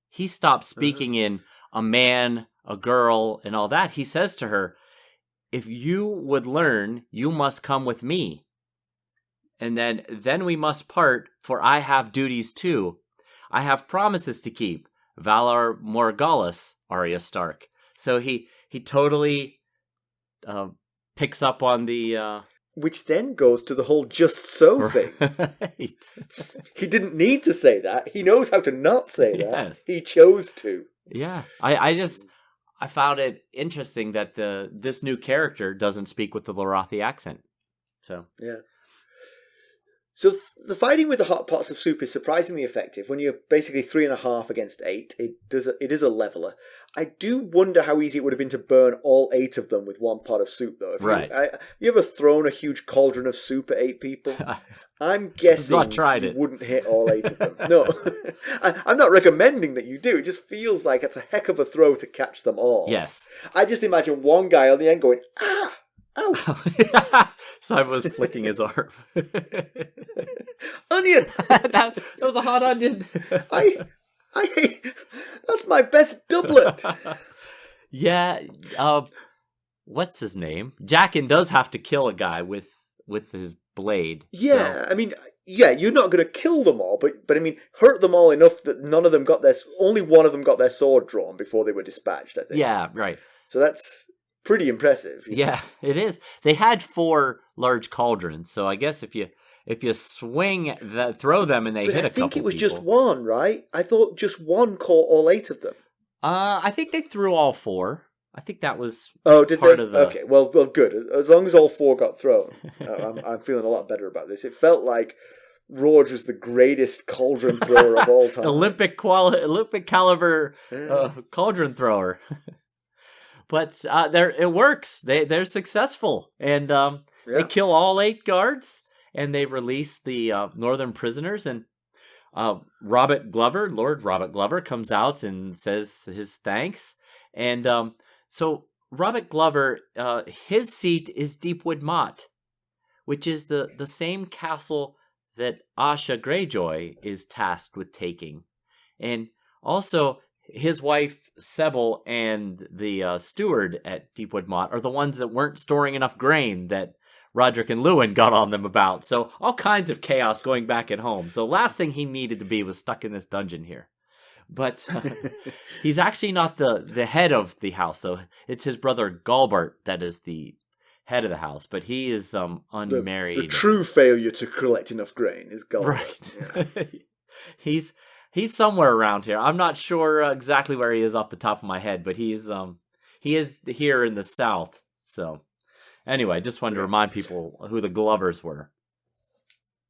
He stops speaking in a man, a girl, and all that. He says to her, "If you would learn, you must come with me. And then we must part, for I have duties too. I have promises to keep. Valar Morghulis, Arya Stark." So he totally picks up on the... Which then goes to the whole just so thing. Right. He didn't need to say that. He knows how to not say that. Yes. He chose to. Yeah. I found it interesting that this new character doesn't speak with the Lorathi accent. So yeah. So the fighting with the hot pots of soup is surprisingly effective. When you're basically 3.5 against 8, it is a leveler. I do wonder how easy it would have been to burn all 8 of them with one pot of soup, though. You ever thrown a huge cauldron of soup at 8 people? I'm guessing you wouldn't hit all 8 of them. No, I'm not recommending that you do. It just feels like it's a heck of a throw to catch them all. Yes. I just imagine one guy on the end going, "Ah! Ow!" Simon was flicking his arm. Onion! that was a hot onion. I hate... That's my best doublet. Yeah. What's his name? Jaqen does have to kill a guy with his blade. Yeah, so. I mean, yeah, you're not going to kill them all, but I mean, hurt them all enough that none of them only one of them got their sword drawn before they were dispatched, I think. Yeah, right. So that's pretty impressive. Yeah, it is. They had 4 large cauldrons, so I guess if you throw them and they hit a couple people. I think it was just one, right? I thought just one caught all 8 of them. I think they threw all 4. I think that was did part they? of the... Okay, well, good. As long as all 4 got thrown, I'm feeling a lot better about this. It felt like Roach was the greatest cauldron thrower of all time. Olympic caliber cauldron thrower. But it works. They're successful, and they kill all 8 guards, and they release the northern prisoners. And Lord Robert Glover, comes out and says his thanks. And so Robert Glover, his seat is Deepwood Motte, which is the same castle that Asha Greyjoy is tasked with taking, and also. His wife, Sebel, and the steward at Deepwood Motte are the ones that weren't storing enough grain that Roderick and Lewin got on them about. So all kinds of chaos going back at home. So last thing he needed to be was stuck in this dungeon here. But he's actually not the head of the house, though. It's his brother Galbart that is the head of the house. But he is unmarried. The true failure to collect enough grain is Galbart. Right. Yeah. He's somewhere around here. I'm not sure exactly where he is off the top of my head, but he is here in the south. So anyway, just wanted to remind people who the Glovers were.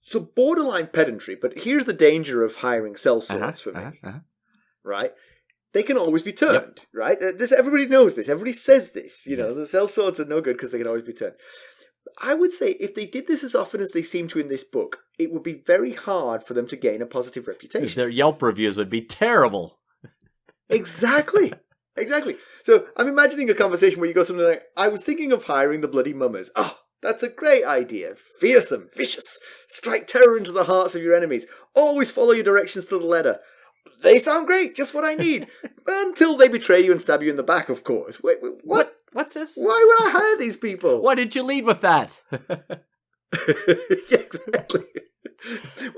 So borderline pedantry, but here's the danger of hiring sellswords for me. Right? They can always be turned, right? Everybody knows this. Everybody says this. You know, the sellswords are no good because they can always be turned. I would say if they did this as often as they seem to in this book, it would be very hard for them to gain a positive reputation. Their Yelp reviews would be terrible. Exactly. So I'm imagining a conversation where you go something like, "I was thinking of hiring the bloody mummers. Oh, that's a great idea. Fearsome, vicious. Strike terror into the hearts of your enemies. Always follow your directions to the letter. They sound great, just what I need. Until they betray you and stab you in the back, of course. Wait, what? What's this? Why would I hire these people? Why did you lead with that?" Yeah, exactly.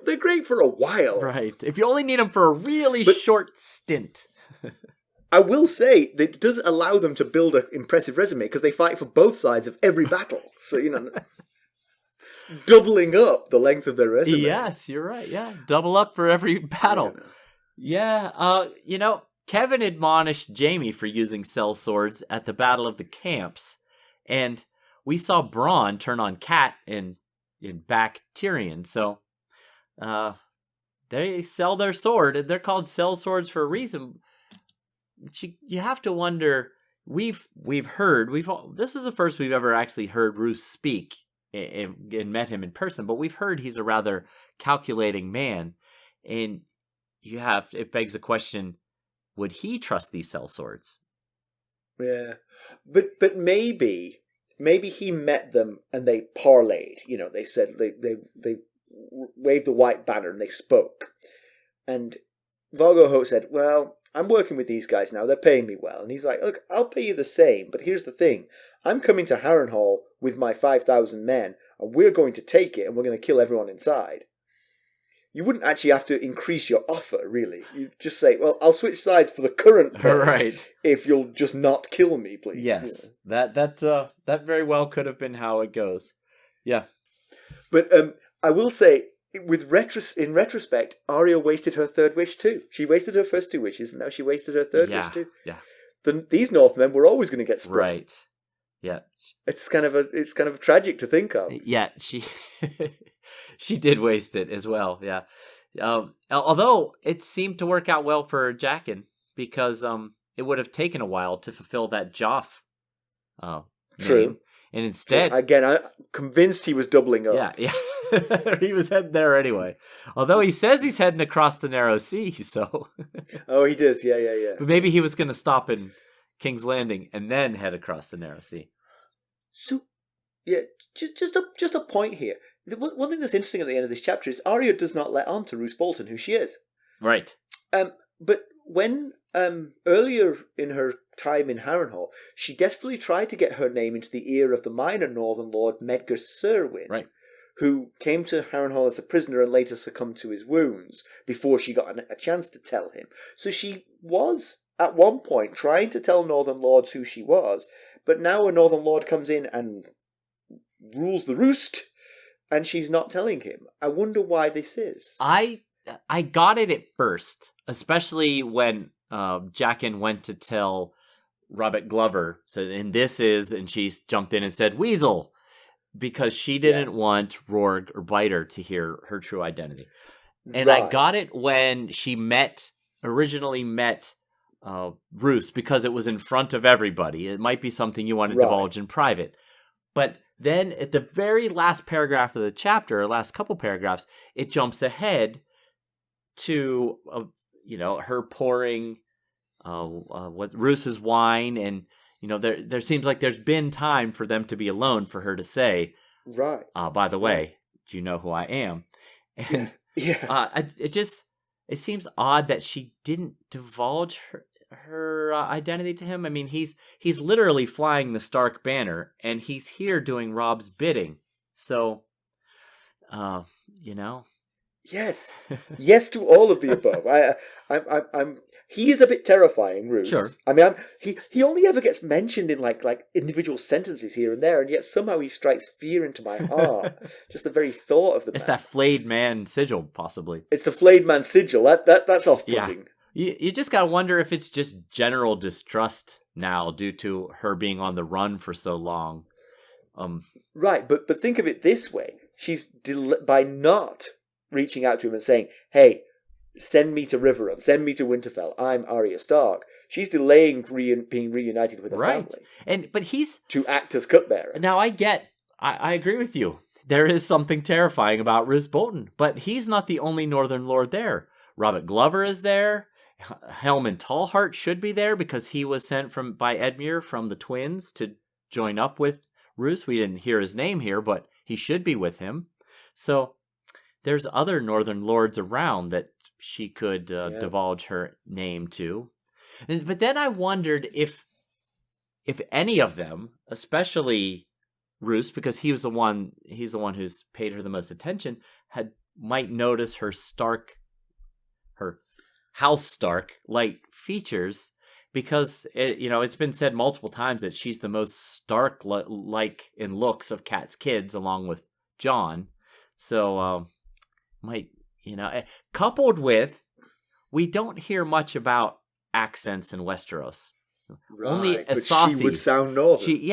They're great for a while. Right. If you only need them for a really short stint. I will say that it does allow them to build an impressive resume because they fight for both sides of every battle. So, doubling up the length of their resume. Yes, you're right. Yeah. Double up for every battle. Yeah. Kevin admonished Jaime for using sellswords at the Battle of the Camps, and we saw Bronn turn on Cat in back Tyrion. So they sell their sword, and they're called sellswords for a reason. You have to wonder. We've heard this is the first we've ever actually heard Roose speak and met him in person, but we've heard he's a rather calculating man, and it begs the question: would he trust these sellswords? Yeah, but maybe he met them and they parlayed. You know, they said they waved the white banner and they spoke. And Vargo Hoat said, "Well, I'm working with these guys now. They're paying me well." And he's like, "Look, I'll pay you the same, but here's the thing: I'm coming to Harrenhal with my 5,000 men, and we're going to take it, and we're going to kill everyone inside." You wouldn't actually have to increase your offer, really. You just say, "Well, I'll switch sides for the current pay, right? If you'll just not kill me, please." Yes, you know? that very well could have been how it goes. Yeah, but I will say, in retrospect, Arya wasted her third wish too. She wasted her first two wishes, and now she wasted her third wish too. Yeah. These Northmen were always going to get sprung. Right. Yeah. It's kind of tragic to think of. Yeah, she did waste it as well. Yeah. Although it seemed to work out well for Jaqen, because it would have taken a while to fulfill that Joff True. name. And instead, again, I'm convinced he was doubling up. Yeah. He was heading there anyway. Although he says he's heading across the Narrow Sea, so. Oh, he does. Yeah. But maybe he was going to stop in King's Landing and then head across the Narrow Sea. So, yeah, just a point here. One thing that's interesting at the end of this chapter is Arya does not let on to Roose Bolton who she is. Right. But when earlier in her time in Harrenhal, she desperately tried to get her name into the ear of the minor Northern Lord Medgar Serwyn, right, who came to Harrenhal as a prisoner and later succumbed to his wounds before she got a chance to tell him. So she was, at one point, trying to tell Northern Lords who she was, but now a Northern Lord comes in and rules the roost, and she's not telling him. I wonder why this is. I got it at first, especially when Jaqen went to tell Robert Glover, and she's jumped in and said, Weasel, because she didn't want Rorg or Biter to hear her true identity. And right. I got it when she originally met Roose, because it was in front of everybody. It might be something you want to divulge in private. But then at the very last paragraph of the chapter, or last couple paragraphs, it jumps ahead to her pouring Roose's wine, and there seems like there's been time for them to be alone for her to say, right, by the way, do you know who I am? And it seems odd that she didn't divulge her identity to him. I mean, he's literally flying the Stark banner, and he's here doing Rob's bidding. So, Yes to all of the above. He is a bit terrifying, Roose. Sure. I mean, he only ever gets mentioned in like individual sentences here and there, and yet somehow he strikes fear into my heart. Just the very thought of the It's that flayed man sigil, possibly. It's the flayed man sigil. That's off-putting. Yeah. You just gotta wonder if it's just general distrust now due to her being on the run for so long. Right, but think of it this way: she's by not reaching out to him and saying, "Hey, send me to Riverrun, send me to Winterfell. I'm Arya Stark." She's delaying being reunited with her family. But he's to act as cupbearer. Now I agree with you. There is something terrifying about Roose Bolton, but he's not the only Northern Lord there. Robert Glover is there. Helman Tallheart should be there because he was sent by Edmure from the twins to join up with Roose. We didn't hear his name here, but he should be with him. So there's other Northern Lords around that she could divulge her name to. But then I wondered if any of them, especially Roose, because he's the one who's paid her the most attention, might notice her House Stark like features, because it's been said multiple times that she's the most Stark like in looks of Cat's kids, along with Jon. So coupled with, we don't hear much about accents in Westeros. Right, only but Asasi she would sound northern.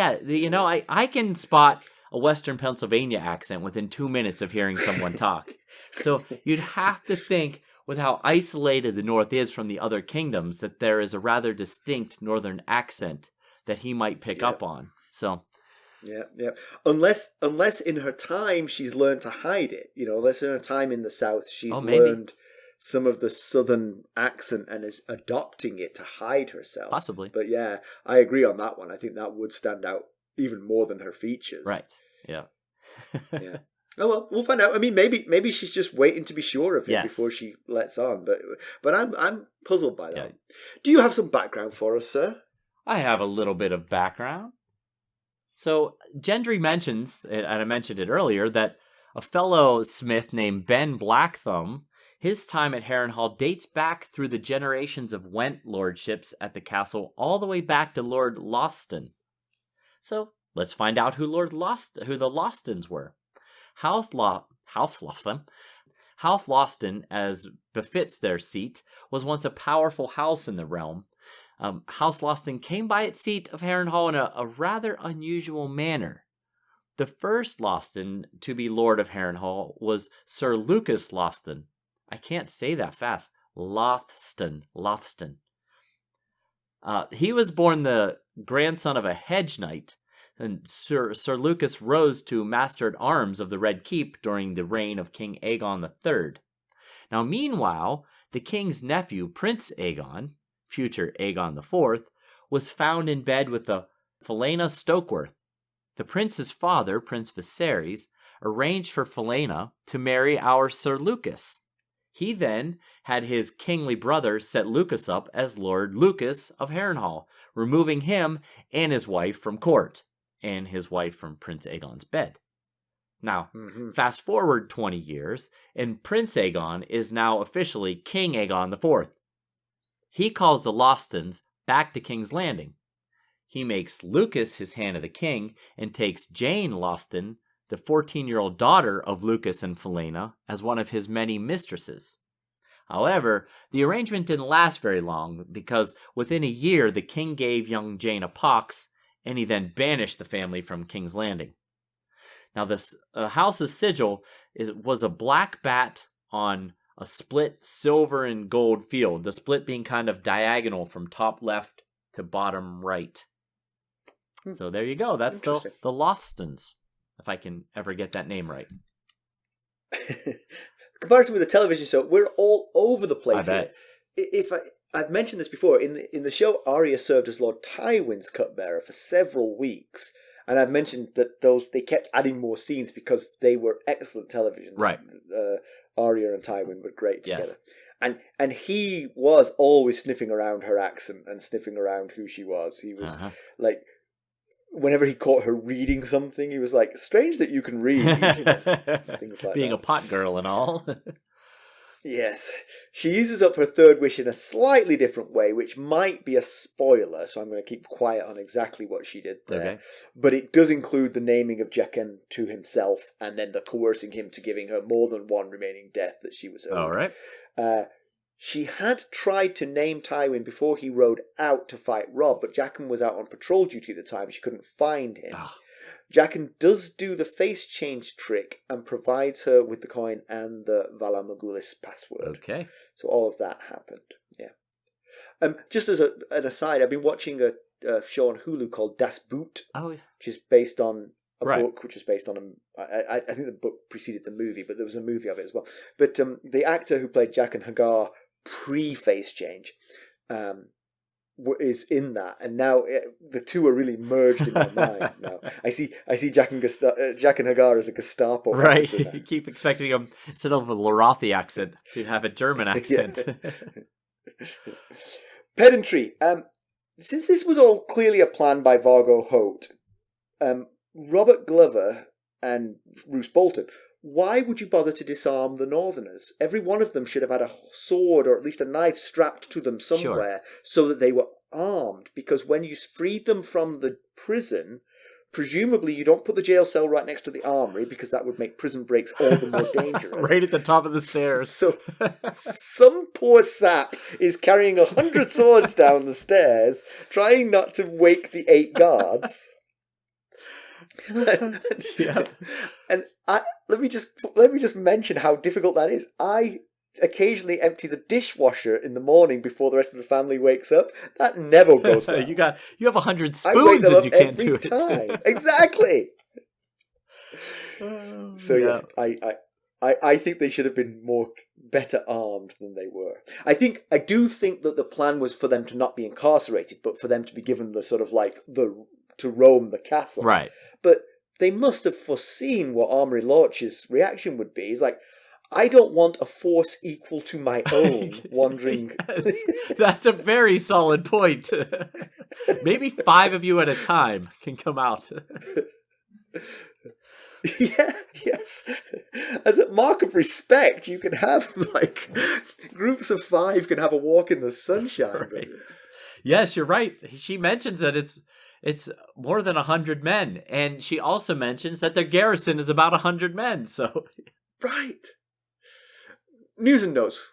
I can spot a Western Pennsylvania accent within 2 minutes of hearing someone talk. So you'd have to think, with how isolated the North is from the other kingdoms, that there is a rather distinct Northern accent that he might pick up on. So, Yeah. Unless in her time she's learned to hide it. Unless in her time in the South she's Maybe. learned some of the Southern accent and is adopting it to hide herself. Possibly. But yeah, I agree on that one. I think that would stand out even more than her features. Right. Yeah. Yeah. Oh well, we'll find out. I mean, maybe she's just waiting to be sure of it before she lets on. But I'm puzzled by that. Yeah. Do you have some background for us, sir? I have a little bit of background. So Gendry mentions, and I mentioned it earlier, that a fellow smith named Ben Blackthumb, his time at Harrenhal dates back through the generations of Went lordships at the castle all the way back to Lord Lothston. So let's find out who the Lostons were. House Loston, as befits their seat, was once a powerful house in the realm. House Loston came by its seat of Harrenhal in a rather unusual manner. The first Loston to be Lord of Harrenhal was Sir Lucas Loston. I can't say that fast. Lothston. He was born the grandson of a hedge knight, and Sir Lucas rose to Master-at-Arms of the Red Keep during the reign of King Aegon III. Now, meanwhile, the king's nephew, Prince Aegon, future Aegon IV, was found in bed with the Felaena Stokeworth. The prince's father, Prince Viserys, arranged for Felaena to marry our Sir Lucas. He then had his kingly brother set Lucas up as Lord Lucas of Harrenhal, removing him and his wife from court, and his wife from Prince Aegon's bed. Now, fast forward 20 years, and Prince Aegon is now officially King Aegon IV. He calls the Lostons back to King's Landing. He makes Lucas his hand of the king and takes Jane Loston, the 14-year-old daughter of Lucas and Felaena, as one of his many mistresses. However, the arrangement didn't last very long because within a year the king gave young Jane a pox, and he then banished the family from King's Landing. Now, this house's sigil was a black bat on a split silver and gold field, the split being kind of diagonal from top left to bottom right. So there you go. That's the Lostons, if I can ever get that name right. Comparison with the television show, we're all over the place I bet. I've mentioned this before, in the show, Arya served as Lord Tywin's cupbearer for several weeks. And I've mentioned that they kept adding more scenes because they were excellent television. Right. Arya and Tywin were great together. Yes. And he was always sniffing around her accent and sniffing around who she was. He was like, whenever he caught her reading something, he was like, strange that you can read. Things like Being that. a pot girl and all. Yes. She uses up her third wish in a slightly different way, which might be a spoiler, so I'm going to keep quiet on exactly what she did there. Okay. But it does include the naming of Jaqen to himself and then the coercing him to giving her more than one remaining death that she was owed. All right. She had tried to name Tywin before he rode out to fight Robb, but Jaqen was out on patrol duty at the time. She couldn't find him. Oh. Jaqen does do the face change trick and provides her with the coin and the Valar Morghulis password. Okay. So all of that happened. Yeah. Just as an aside, I've been watching a show on Hulu called Das Boot, which is based on a book, which is based on I think the book preceded the movie, but there was a movie of it as well. But the actor who played Jaqen H'ghar pre-face change is in that, and now the two are really merged in my mind. Now I see Jaqen H'ghar as a Gestapo. Right, you keep expecting him instead of a Lorathi accent to have a German accent. Pedantry. Since this was all clearly a plan by Vargo Hoat, Robert Glover and Roose Bolton, why would you bother to disarm the Northerners? Every one of them should have had a sword or at least a knife strapped to them somewhere so that they were armed. Because when you freed them from the prison, presumably you don't put the jail cell right next to the armory because that would make prison breaks all the more dangerous. Right at the top of the stairs. So some poor sap is carrying 100 swords down the stairs, trying not to wake the 8 guards. And let me just mention how difficult that is. I occasionally empty the dishwasher in the morning before the rest of the family wakes up. That never goes well. you have 100 I wake spoons them and up you can't every do time. it. Exactly. So Yeah. I think they should have been better armed than they were. I do think that the plan was for them to not be incarcerated, but for them to be given the sort of like to roam the castle. Right. But they must have foreseen what Amory Lorch's reaction would be. He's like, I don't want a force equal to my own wandering. Yes, that's a very solid point. Maybe 5 of you at a time can come out. Yeah, yes. As a mark of respect, you can have like groups of 5 can have a walk in the sunshine. Right. Yes, you're right. She mentions that it's more than 100 men, and she also mentions that their garrison is about 100 men. So, right. News and notes.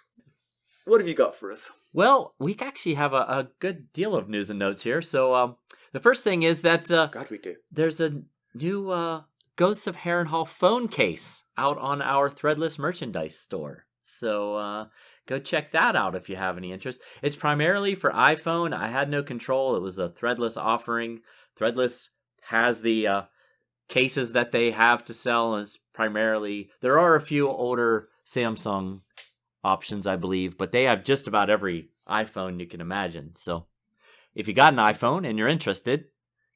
What have you got for us? Well, we actually have a good deal of news and notes here. So, the first thing is that God, we do. There's a new Ghosts of Harrenhal phone case out on our Threadless merchandise store. So go check that out if you have any interest. It's primarily for iPhone. I had no control. It was a Threadless offering. Threadless has the cases that they have to sell. And it's primarily, there are a few older Samsung options, I believe, but they have just about every iPhone you can imagine. So if you got an iPhone and you're interested,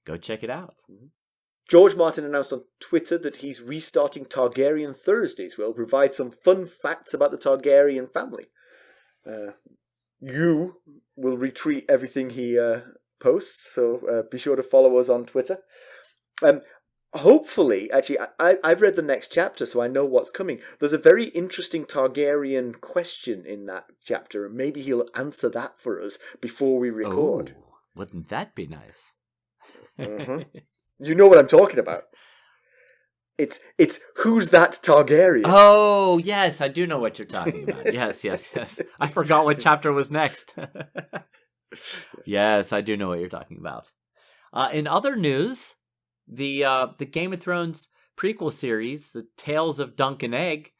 go check it out. Mm-hmm. George Martin announced on Twitter that he's restarting Targaryen Thursdays, where he'll provide some fun facts about the Targaryen family. You will retweet everything he posts, so be sure to follow us on Twitter. Hopefully, actually, I've read the next chapter, so I know what's coming. There's a very interesting Targaryen question in that chapter, and maybe he'll answer that for us before we record. Oh, wouldn't that be nice? Uh-huh. You know what I'm talking about. It's who's that Targaryen? Oh, yes, I do know what you're talking about. Yes. I forgot what chapter was next. Yes, I do know what you're talking about. In other news, the Game of Thrones prequel series, The Tales of Dunk and Egg,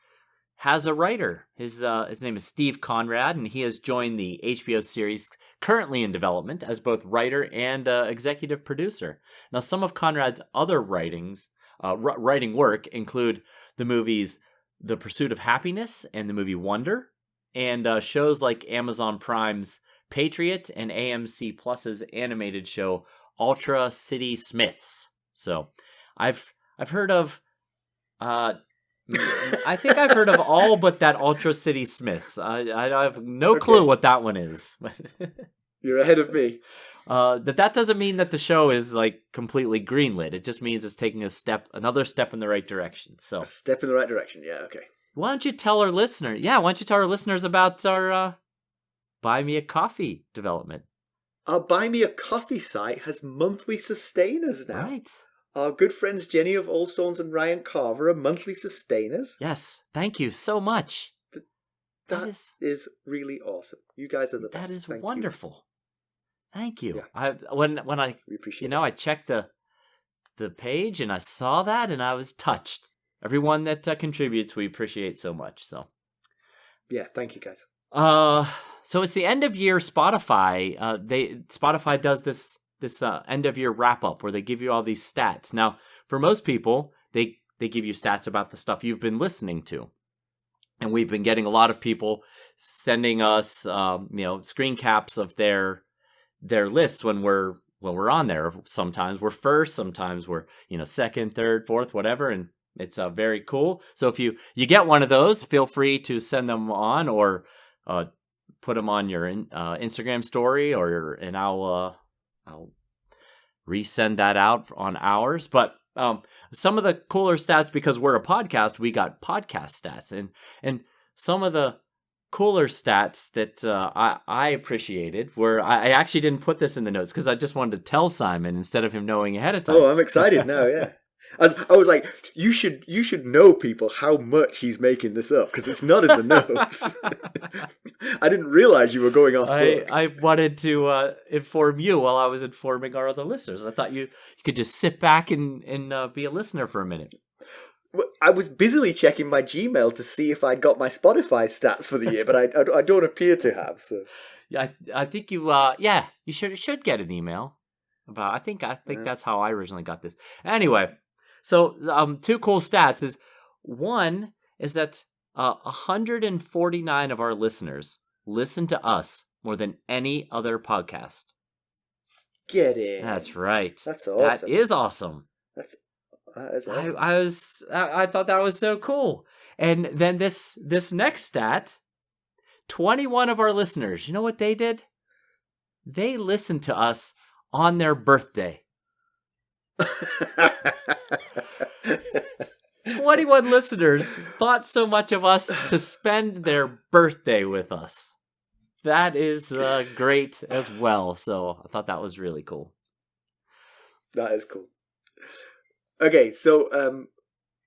has a writer. His name is Steve Conrad, and he has joined the HBO series currently in development as both writer and executive producer. Now, some of Conrad's other writing work include the movies The Pursuit of Happiness and the movie Wonder, and shows like Amazon Prime's Patriot and AMC Plus's animated show Ultra City Smiths. So, I've heard of. I think I've heard of all but that Ultra City Smiths. I have no clue what that one is. You're ahead of me. That doesn't mean that the show is like completely greenlit. It just means it's taking another step in the right direction. So a step in the right direction. Yeah. Okay. Why don't you tell our listeners? Yeah, why don't you tell our listeners about our Buy Me a Coffee development? Our Buy Me a Coffee site has monthly sustainers now. Right. Our good friends Jenny of Allstones and Ryan Carver are monthly sustainers. Yes, thank you so much. That is really awesome. You guys are the best. That is Thank wonderful. You. Thank you. Yeah. When I we appreciate I checked the page and I saw that and I was touched. Everyone that contributes, we appreciate so much. So yeah, thank you guys. So it's the end of year Spotify. Spotify does this end of year wrap up where they give you all these stats. Now, for most people, they give you stats about the stuff you've been listening to. And we've been getting a lot of people sending us screen caps of their lists when we're on there. Sometimes we're first, sometimes we're second, third, fourth, whatever, and it's very cool. So if you get one of those, feel free to send them on or put them on your Instagram story, and I'll resend that out on ours. But some of the cooler stats, because we're a podcast, we got podcast stats, and some of the cooler stats that I appreciated were, I actually didn't put this in the notes because I just wanted to tell Simon instead of him knowing ahead of time. Oh, I'm excited now, yeah. I was like, you should know, people, how much he's making this up, because it's not in the notes. I didn't realize you were going off book. I wanted to inform you while I was informing our other listeners. I thought you could just sit back and be a listener for a minute. I was busily checking my Gmail to see if I'd got my Spotify stats for the year, but I don't appear to have. So Yeah, I think you. You should get an email about. I think that's how I originally got this. Anyway, so two cool stats is one is that 149 of our listeners listen to us more than any other podcast. Get in. That's right. That's awesome. That is awesome. That's awesome. I thought that was so cool. And then this next stat, 21 of our listeners, you know what they did? They listened to us on their birthday. 21 listeners thought so much of us to spend their birthday with us. That is great as well. So I thought that was really cool. That is cool. Okay, so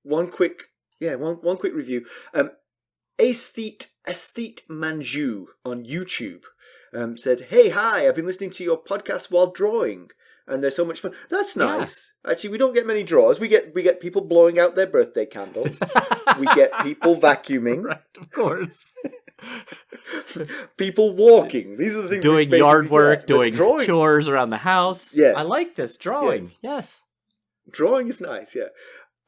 one quick review. Aesthete Manju on YouTube said, "Hey, hi! I've been listening to your podcast while drawing, and they're so much fun." That's nice. Yeah. Actually, we don't get many draws. We get people blowing out their birthday candles. We get people vacuuming, right? Of course. People walking. These are the things. Doing yard work, doing chores around the house. Yes. I like this drawing. Yes. Drawing is nice. Yeah.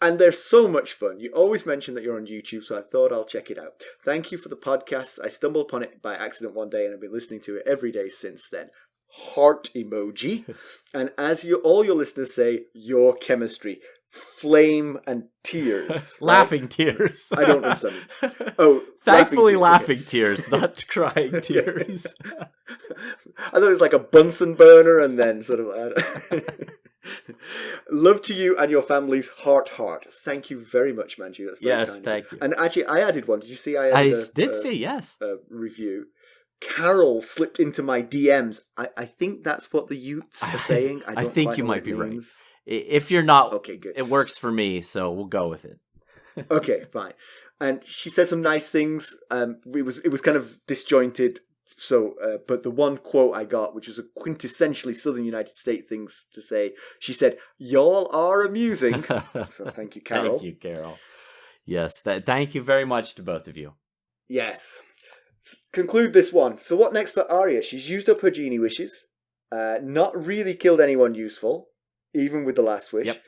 And they're so much fun. You always mention that you're on YouTube, so I thought I'll check it out. Thank you for the podcast. I stumbled upon it by accident one day and I've been listening to it every day since then. Heart emoji. And as all your listeners say, your chemistry. Flame and tears. Right? Laughing tears. I don't understand it. Oh, thankfully laughing tears, not crying tears. I thought it was like a Bunsen burner and then sort of... Love to you and your family's heart. Thank you very much, Manju. That's very kind. Thank you. And actually, I added one. Did you see? I did see. Yes. A review. Carol slipped into my DMs. I think that's what the Utes are saying. I think you might be right. If you're not, okay, good. It works for me, so we'll go with it. Okay, fine. And she said some nice things. It was kind of disjointed. So, but the one quote I got, which was a quintessentially Southern United States things to say, she said, "Y'all are amusing." So, thank you, Carol. Thank you, Carol. Yes, thank you very much to both of you. Yes. Conclude this one. So, what next for Arya? She's used up her genie wishes. Not really killed anyone useful, even with the last wish. Yep.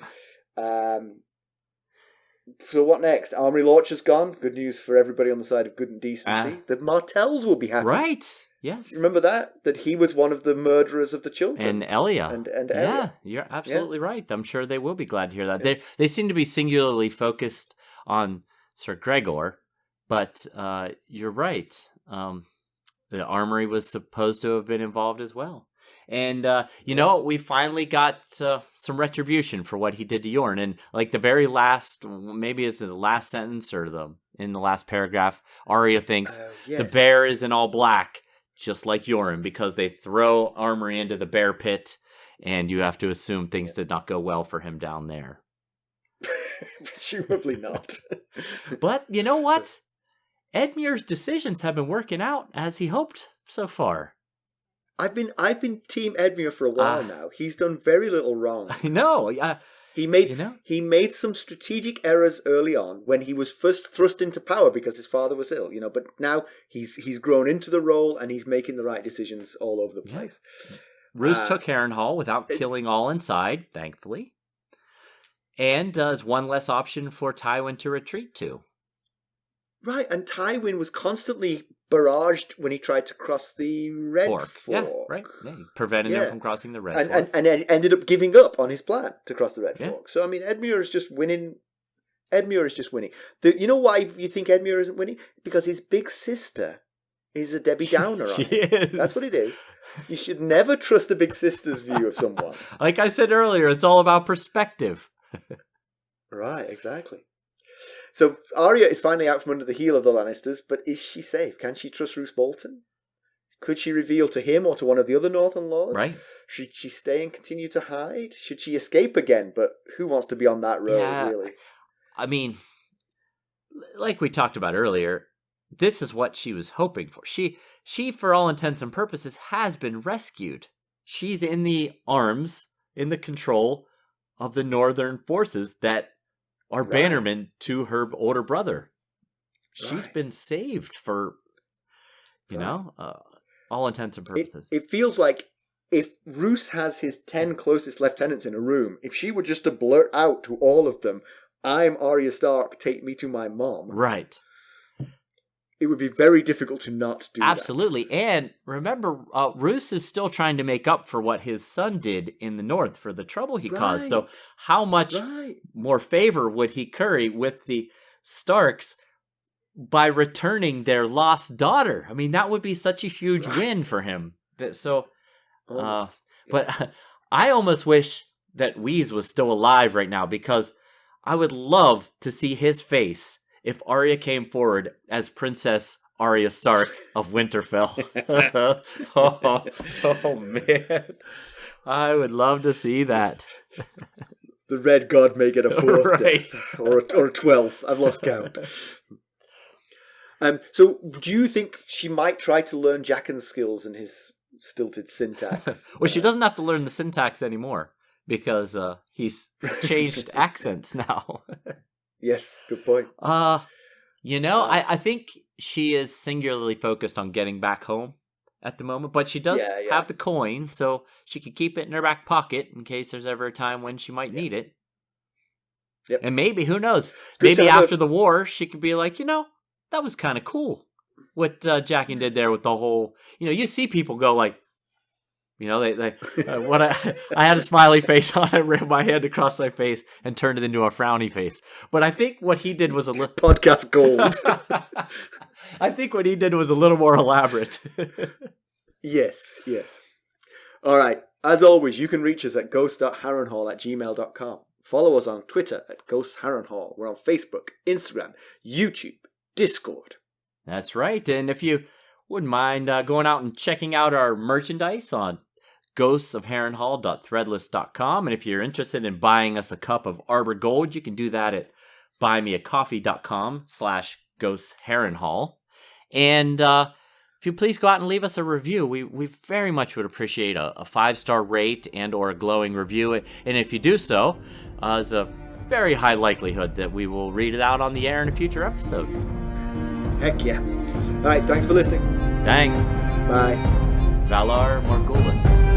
So what next? Amory Lorch is gone. Good news for everybody on the side of good and decency. The Martells will be happy. Right. Yes. Remember that he was one of the murderers of the children. And Elia. And Elia. Yeah, you're absolutely right. I'm sure they will be glad to hear that. Yeah. They seem to be singularly focused on Sir Gregor, but you're right. The armory was supposed to have been involved as well. And, we finally got some retribution for what he did to Yorn. And, like, the very last, maybe it's in the last sentence or in the last paragraph, Arya thinks the bear is in all black, just like Yorn, because they throw Armory into the bear pit, and you have to assume things did not go well for him down there. Presumably not. But, you know what? Edmure's decisions have been working out as he hoped so far. I've been Team Edmure for a while now. He's done very little wrong. I know. He made some strategic errors early on when he was first thrust into power because his father was ill. But now he's grown into the role and he's making the right decisions all over the place. Yeah. Roose took Harrenhal without killing all inside, thankfully, and it's one less option for Tywin to retreat to. Right, and Tywin was constantly barraged when he tried to cross the Red Fork. Yeah, right. Yeah, he prevented him from crossing the Red Fork. And ended up giving up on his plan to cross the Red Fork. So, I mean, Edmure is just winning. Edmure is just winning. You know why you think Edmure isn't winning? Because his big sister is a Debbie Downer on him. Is. That's what it is. You should never trust a big sister's view of someone. Like I said earlier, it's all about perspective. Right, exactly. So Arya is finally out from under the heel of the Lannisters, but is she safe? Can she trust Roose Bolton? Could she reveal to him or to one of the other Northern Lords? Right. Should she stay and continue to hide? Should she escape again? But who wants to be on that road, really? I mean, like we talked about earlier, this is what she was hoping for. She, for all intents and purposes, has been rescued. She's in the arms, in the control of the Northern forces that our Right. bannerman to her older brother. She's Right. been saved for, all intents and purposes. It feels like if Roose has his 10 closest lieutenants in a room, if she were just to blurt out to all of them, "I'm Arya Stark, take me to my mom," Right. it would be very difficult to not do Absolutely. And remember, Roose is still trying to make up for what his son did in the north for the trouble he caused. So how much that. Right. more favor would he curry with the Starks by returning their lost daughter? I mean, that would be such a huge win for him. Almost. But I almost wish that Weese was still alive right now, because I would love to see his face if Arya came forward as Princess Arya Stark of Winterfell. oh, man. I would love to see that. The Red God may get a fourth Right. death, or a 12th. I've lost count. So, do you think she might try to learn Jaqen's skills and his stilted syntax? Well, she doesn't have to learn the syntax anymore, because he's changed accents now. Yes, good point. I think she is singularly focused on getting back home at the moment, but she does have the coin, so she could keep it in her back pocket in case there's ever a time when she might need it. Yep. And maybe, who knows, Good maybe time after the war, she could be like, that was kind of cool what Jaqen did there with the whole, you see people go like, when I had a smiley face on, I ran my hand across my face and turned it into a frowny face. But I think what he did was a little podcast gold. I think what he did was a little more elaborate. Yes. All right. As always, you can reach us at ghost.harrenhal@gmail.com. Follow us on Twitter at @GhostHarrenhal. We're on Facebook, Instagram, YouTube, Discord. That's right. And if you wouldn't mind going out and checking out our merchandise on ghostsofharrenhal.threadless.com. And if you're interested in buying us a cup of Arbor Gold, you can do that at buymeacoffee.com/ghostsharrenhal. And if you please go out and leave us a review, we very much would appreciate a 5-star rate and or a glowing review. And if you do so, there's a very high likelihood that we will read it out on the air in a future episode. Heck yeah. All right, thanks for listening. Thanks. Bye. Valar Morghulis.